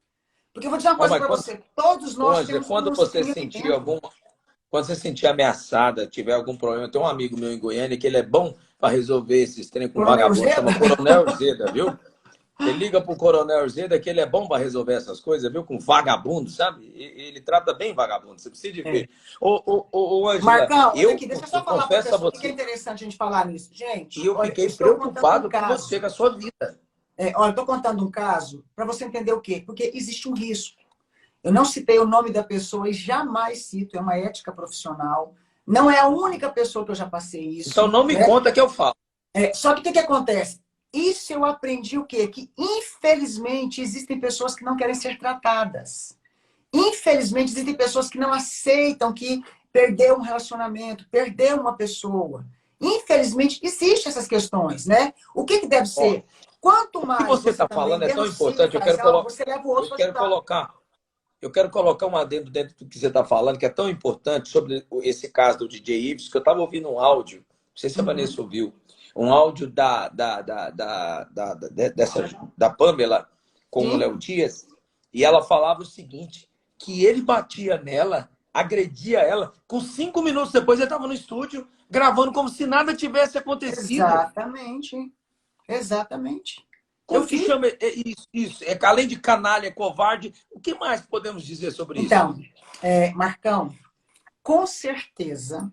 Porque eu vou dizer uma Ó, coisa mas para você, todos ô, nós Ângela, temos um ursinho aqui dentro. quando você sentir ameaçada, tiver algum problema, tem um amigo meu em Goiânia que ele é bom para resolver esses trem com Coronel vagabundo, Zeda? chama Coronel Zeda, viu? Você liga pro Coronel Zeda que ele é bom para resolver essas coisas, viu? Com vagabundo, sabe? Ele trata bem vagabundo, você precisa de É. ver. Ô, Ângela, Marcão, olha aqui, deixa eu só eu falar para a confesso a pessoa o que é você, interessante a gente falar nisso. e Gente, eu olha, eu fiquei estou contando um preocupado com você, caso. com a sua vida. Olha, eu estou contando um caso para você entender o quê? Porque existe um risco. Eu não citei o nome da pessoa e jamais cito, é uma ética profissional. Não é a única pessoa que eu já passei Então isso, não me né? conta que eu falo. Só que o que acontece? Isso eu aprendi o quê? Que, infelizmente, existem pessoas que não querem ser tratadas. Infelizmente, existem pessoas que não aceitam que perdeu um relacionamento, perdeu uma pessoa. Infelizmente, existem essas questões, né? O que deve Ó, ser? Quanto o que mais você você está também falando é tão denuncia e importante, faz algo, você leva o outro eu para quero ajudar. colocar Eu quero colocar um adendo dentro do que você está falando, que é tão importante sobre esse caso do DJ Ives, que eu estava ouvindo um áudio, não sei se a Uhum. Vanessa ouviu, um áudio da Pamela com o Sim, Léo Dias, e ela falava o seguinte, que ele batia nela, agredia ela, com 5 minutos depois ele estava no estúdio, gravando como se nada tivesse acontecido. exatamente. Exatamente. Eu Como que vi. chama isso? Isso? É, além de canalha, covarde, o que mais podemos dizer sobre isso? Então, Marcão, com certeza,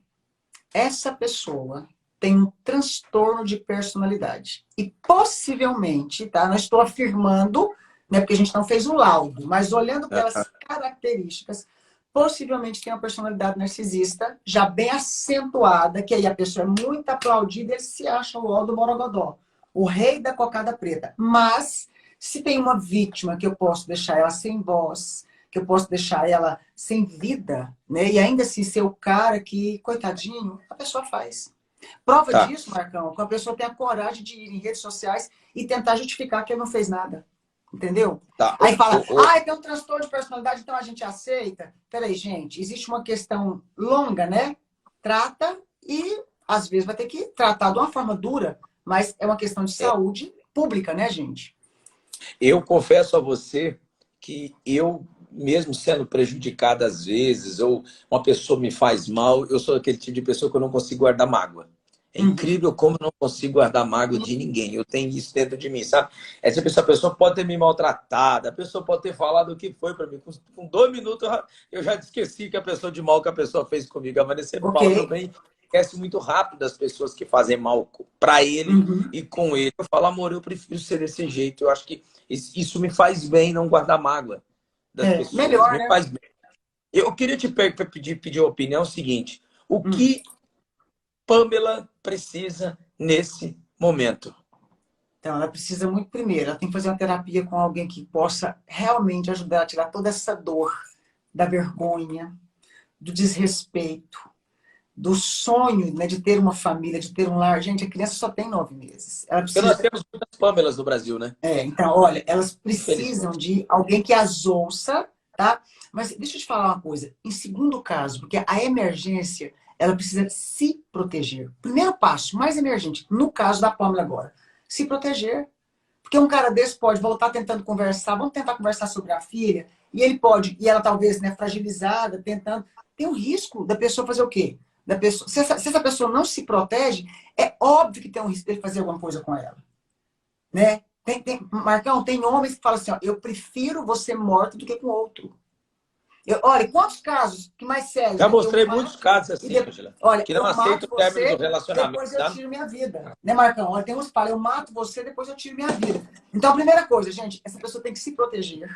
essa pessoa tem um transtorno de personalidade. E possivelmente, tá? Não estou afirmando, né, porque a gente não fez o laudo, mas olhando pelas características, possivelmente tem uma personalidade narcisista já bem acentuada, que aí a pessoa é muito aplaudida e ele se acha o ó do Borogodó, o rei da cocada preta. Mas, se tem uma vítima que eu posso deixar ela sem voz, que eu posso deixar ela sem vida, né? E ainda assim ser o cara que, coitadinho, a pessoa faz. Prova Tá, disso, Marcão, quando a pessoa tem a coragem de ir em redes sociais e tentar justificar que ele não fez nada. Entendeu? tá. Aí fala, tem um transtorno de personalidade, então a gente aceita. Peraí, gente, existe uma questão longa, né? Trata e, às vezes, vai ter que tratar de uma forma dura, mas é uma questão de saúde pública, né, gente? Eu confesso a você que eu, mesmo sendo prejudicado às vezes, ou uma pessoa me faz mal, eu sou aquele tipo de pessoa que eu não consigo guardar mágoa. É Uhum. incrível como eu não consigo guardar mágoa de ninguém. Eu tenho isso dentro de mim, sabe? A pessoa pode ter me maltratado, a pessoa pode ter falado o que foi para mim. Com 2 minutos eu já esqueci que a pessoa de mal que a pessoa fez comigo. A Vanessa sempre Ok. fala, meu bem, esquece muito rápido das pessoas que fazem mal para ele Uhum. e com ele. Eu falo, amor, eu prefiro ser desse jeito. Eu acho que isso me faz bem, não guardar mágoa das pessoas. Melhor, Me né? faz bem. Eu queria te pedir a opinião seguinte. O Hum. que Pamela precisa nesse momento? Então, ela precisa muito primeiro, ela tem que fazer uma terapia com alguém que possa realmente ajudar a tirar toda essa dor da vergonha, do desrespeito, do sonho, né, de ter uma família, de ter um lar. Gente, a criança só tem 9 meses. Ela Porque nós precisa. temos muitas Pamelas no Brasil, né? Então, olha, elas precisam Infelizmente. de alguém que as ouça, tá? Mas deixa eu te falar uma coisa. Em segundo caso, porque a emergência, ela precisa se proteger. Primeiro passo, mais emergente, no caso da Pâmela agora, se proteger. Porque um cara desse pode voltar tentando conversar, vamos tentar conversar sobre a filha, e ele pode, e ela talvez, né, fragilizada, tentando. Tem um risco da pessoa fazer o quê? Da pessoa, se essa pessoa não se protege, é óbvio que tem um risco de fazer alguma coisa com ela. Né? Marcão, tem homens que falam assim, ó, eu prefiro você morto do que com outro. Olha, quantos casos que mais sérios, Já né? mostrei muitos casos assim, Angela, olha, que não eu aceitam mato o término do você, relacionamento, depois eu tá? tiro minha vida. Né, Marcão? Olha, tem uns que falam, eu mato você, depois eu tiro minha vida. Então, a primeira coisa, gente, essa pessoa tem que se proteger,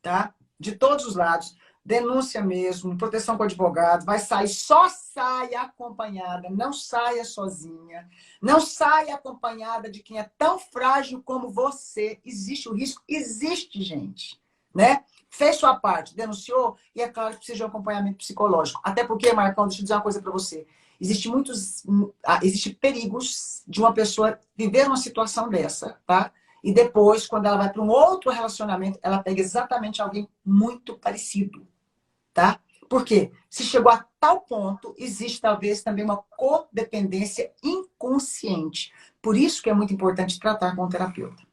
tá? De todos os lados. Denúncia mesmo, proteção com advogado, vai sair, só saia acompanhada, não saia sozinha, não saia acompanhada de quem é tão frágil como você. Existe o risco? Existe, gente, né? Fez sua parte, denunciou, e é claro que precisa de um acompanhamento psicológico. Até porque, Marcão, deixa eu dizer uma coisa para você. Existe perigos de uma pessoa viver uma situação dessa, tá? E depois, quando ela vai para um outro relacionamento, ela pega exatamente alguém muito parecido, tá? Por quê? Se chegou a tal ponto, existe talvez também uma codependência inconsciente. Por isso que é muito importante tratar com o terapeuta.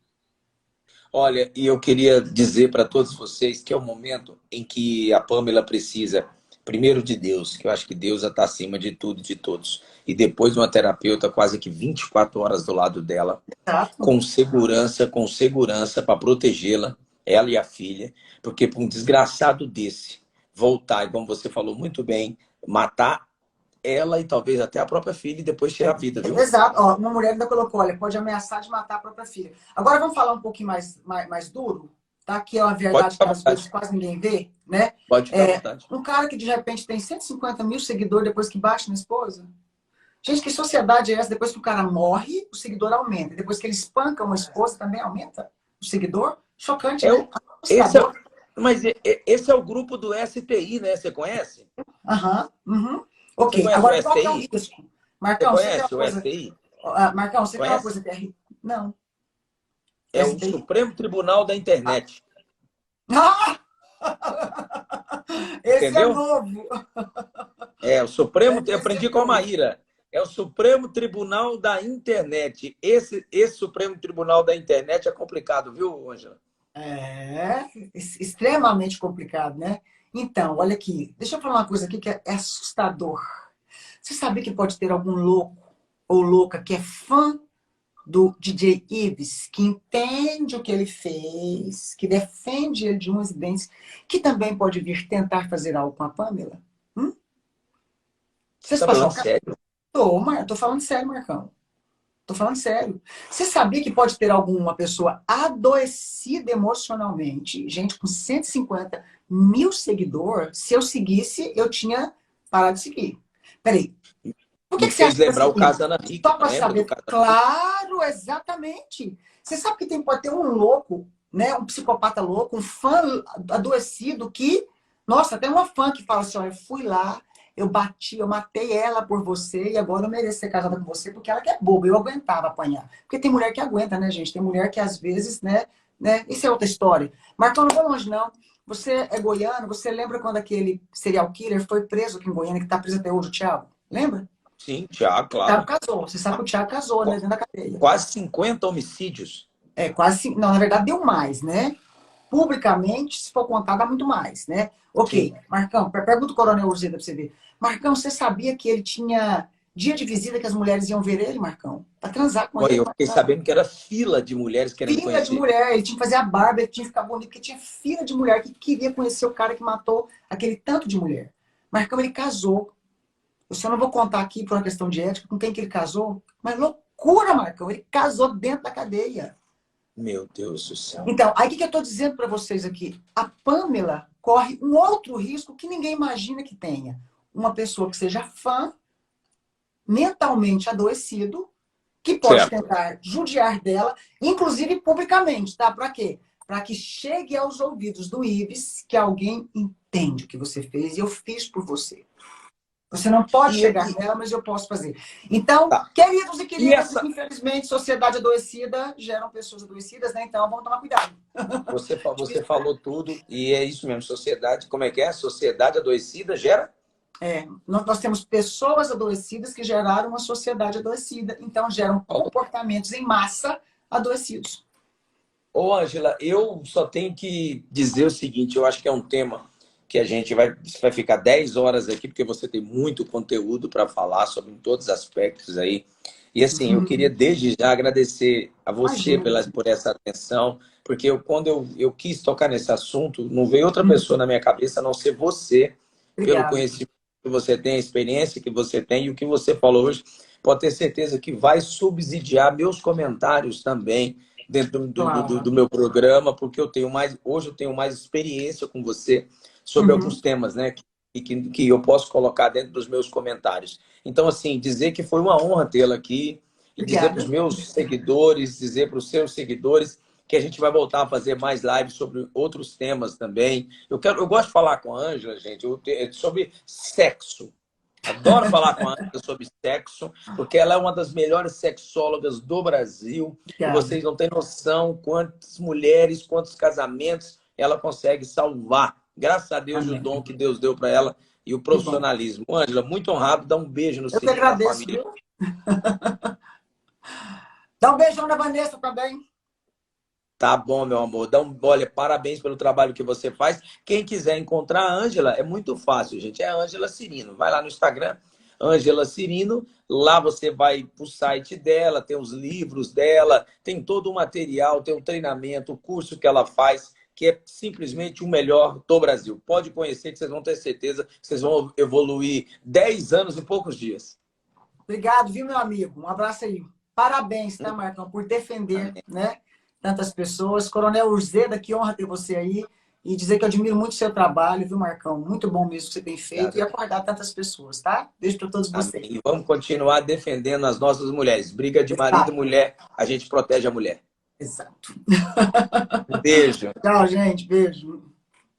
Olha, e eu queria dizer para todos vocês que é o momento em que a Pâmela precisa, primeiro de Deus, que eu acho que Deus está acima de tudo e de todos, e depois uma terapeuta quase que 24 horas do lado dela, Exato. com segurança para protegê-la, ela e a filha, porque para um desgraçado desse voltar, e como você falou muito bem, matar ela e talvez até a própria filha e depois tirar a vida, viu? Exato. Ó, uma mulher ainda colocou, olha, pode ameaçar de matar a própria filha. Agora vamos falar um pouquinho mais duro, tá? Que é uma Pode verdade ficar que à às vezes vontade. quase ninguém vê, né? Pode ficar à vontade. Um cara que de repente tem 150 mil seguidores depois que bate na esposa. Gente, que sociedade é essa? Depois que o cara morre, o seguidor aumenta. Depois que ele espanca uma esposa, também aumenta o seguidor. Chocante, É né? o, esse é, Assustador. mas esse é o grupo do STI, né? Você conhece? Aham. Uhum. Você Ok. conhece o Agora, qual que é o STI? risco? Você Marcão, você tem uma conhece o coisa. STI? Marcão, você tem uma Conhece? coisa que é. Não. É o STI? Supremo Tribunal da Internet. Ah! Esse é Entendeu? novo. É o Supremo, eu Esse é aprendi com a novo. Maíra. É o Supremo Tribunal da Internet. Esse Supremo Tribunal da Internet é complicado, viu, Ângela? É extremamente complicado, né? Então, olha aqui. Deixa eu falar uma coisa aqui que é assustador. Você sabia que pode ter algum louco ou louca que é fã do DJ Ives, que entende o que ele fez, que defende ele de unhas e dentes, que também pode vir tentar fazer algo com a Pâmela? Você Vocês está passam falando o carro? sério? Tô falando sério, Marcão. Tô falando sério. Você sabia que pode ter alguma pessoa adoecida emocionalmente, gente com 150 mil seguidores, se eu seguisse, eu tinha parado de seguir. Peraí, por que Me que você acha fez que tá lembrar o seguindo? caso da Ana Hickman, Só para lembra do saber. caso da Ana Hickman? Claro, exatamente. Você sabe que pode ter um louco, né? Um psicopata louco, um fã adoecido que. Nossa, tem uma fã que fala assim: olha, eu fui lá, eu bati, eu matei ela por você e agora eu mereço ser casada com você porque ela que é boba, eu aguentava apanhar. Porque tem mulher que aguenta, né, gente? Tem mulher que às vezes, né? Isso é outra história. Marcão, não vou longe, não. Você é goiano, você lembra quando aquele serial killer foi preso aqui em Goiânia, que tá preso até hoje, o Thiago? Lembra? Sim, Tiago, O Thiago claro. casou. Você sabe que o Thiago casou, né? Dentro da cadeia. Quase 50 homicídios. É, quase. Não, na verdade, deu mais, né? Publicamente, se for contar, dá muito mais, né? Sim. Ok, Marcão, pergunta o Coronel Urzeda pra você ver. Marcão, você sabia que ele tinha dia de visita que as mulheres iam ver ele, Marcão? Pra transar com Olha, ele, eu fiquei Marcão. sabendo que era fila de mulheres querendo Fila de conhecer. mulher, ele tinha que fazer a barba, ele tinha que ficar bonito, porque tinha fila de mulher que queria conhecer o cara que matou aquele tanto de mulher. Marcão, ele casou. Eu só não vou contar aqui por uma questão de ética com quem que ele casou, mas loucura, Marcão. Ele casou dentro da cadeia. Meu Deus do céu. Então, aí o que eu estou dizendo para vocês aqui? A Pâmela corre um outro risco que ninguém imagina que tenha. Uma pessoa que seja fã, mentalmente adoecido, que pode Certo. tentar judiar dela, inclusive publicamente, tá? Para quê? Para que chegue aos ouvidos do Ives que alguém entende o que você fez e eu fiz por você. Você não pode E, chegar e- nela, mas eu posso fazer. Então, tá. queridos e E queridas, essa, infelizmente, sociedade adoecida geram pessoas adoecidas, né? Então, vamos tomar cuidado. você falou tudo, e é isso mesmo, sociedade, como é que é? Sociedade adoecida gera? Nós temos pessoas adoecidas que geraram uma sociedade adoecida, então geram comportamentos em massa adoecidos. Ô, Ângela, eu só tenho que dizer o seguinte, eu acho que é um tema que a gente vai ficar 10 horas aqui, porque você tem muito conteúdo para falar sobre todos os aspectos aí. E assim, eu queria desde já agradecer a você Imagina. por essa atenção, porque quando eu quis tocar nesse assunto, não veio outra pessoa na minha cabeça a não ser você, pelo Obrigada. conhecimento que você tem, a experiência que você tem e o que você falou hoje, pode ter certeza que vai subsidiar meus comentários também dentro do Claro. meu programa, porque hoje eu tenho mais experiência com você sobre Uhum. alguns temas, né? Que eu posso colocar dentro dos meus comentários. Então, assim, dizer que foi uma honra tê-la aqui e dizer para os Obrigada. meus seguidores, dizer para os seus seguidores que a gente vai voltar a fazer mais lives sobre outros temas também. Eu gosto de falar com a Ângela, gente, sobre sexo. Adoro falar com a Ângela sobre sexo, porque ela é uma das melhores sexólogas do Brasil. E Obrigada. vocês não têm noção quantas mulheres, quantos casamentos ela consegue salvar. Graças a Deus e o Amém. dom que Deus deu para ela e o Que bom. profissionalismo. Ângela, muito honrado. Dá um beijo no Eu que Sininho da agradeço, família. viu? Dá um beijão na Vanessa também. Tá bom, meu amor. Olha, parabéns pelo trabalho que você faz. Quem quiser encontrar a Ângela, é muito fácil, gente. É a Ângela Cirino. Vai lá no Instagram, Ângela Cirino. Lá você vai para o site dela, tem os livros dela, tem todo o material, tem o treinamento, o curso que ela faz, que é simplesmente o melhor do Brasil. Pode conhecer, que vocês vão ter certeza que vocês vão evoluir 10 anos em poucos dias. Obrigado, viu, meu amigo? Um abraço aí. Parabéns, tá, Marcão, por defender, Amém. né, tantas pessoas. Coronel Urzeda, que honra ter você aí. E dizer que eu admiro muito o seu trabalho, viu, Marcão? Muito bom mesmo que você tem feito e Obrigado. acordar tantas pessoas, tá? Beijo para todos Amém. vocês. E vamos continuar defendendo as nossas mulheres. Briga de marido e Exato. mulher, a gente protege a mulher. Exato. Um beijo. Tchau, gente. Beijo.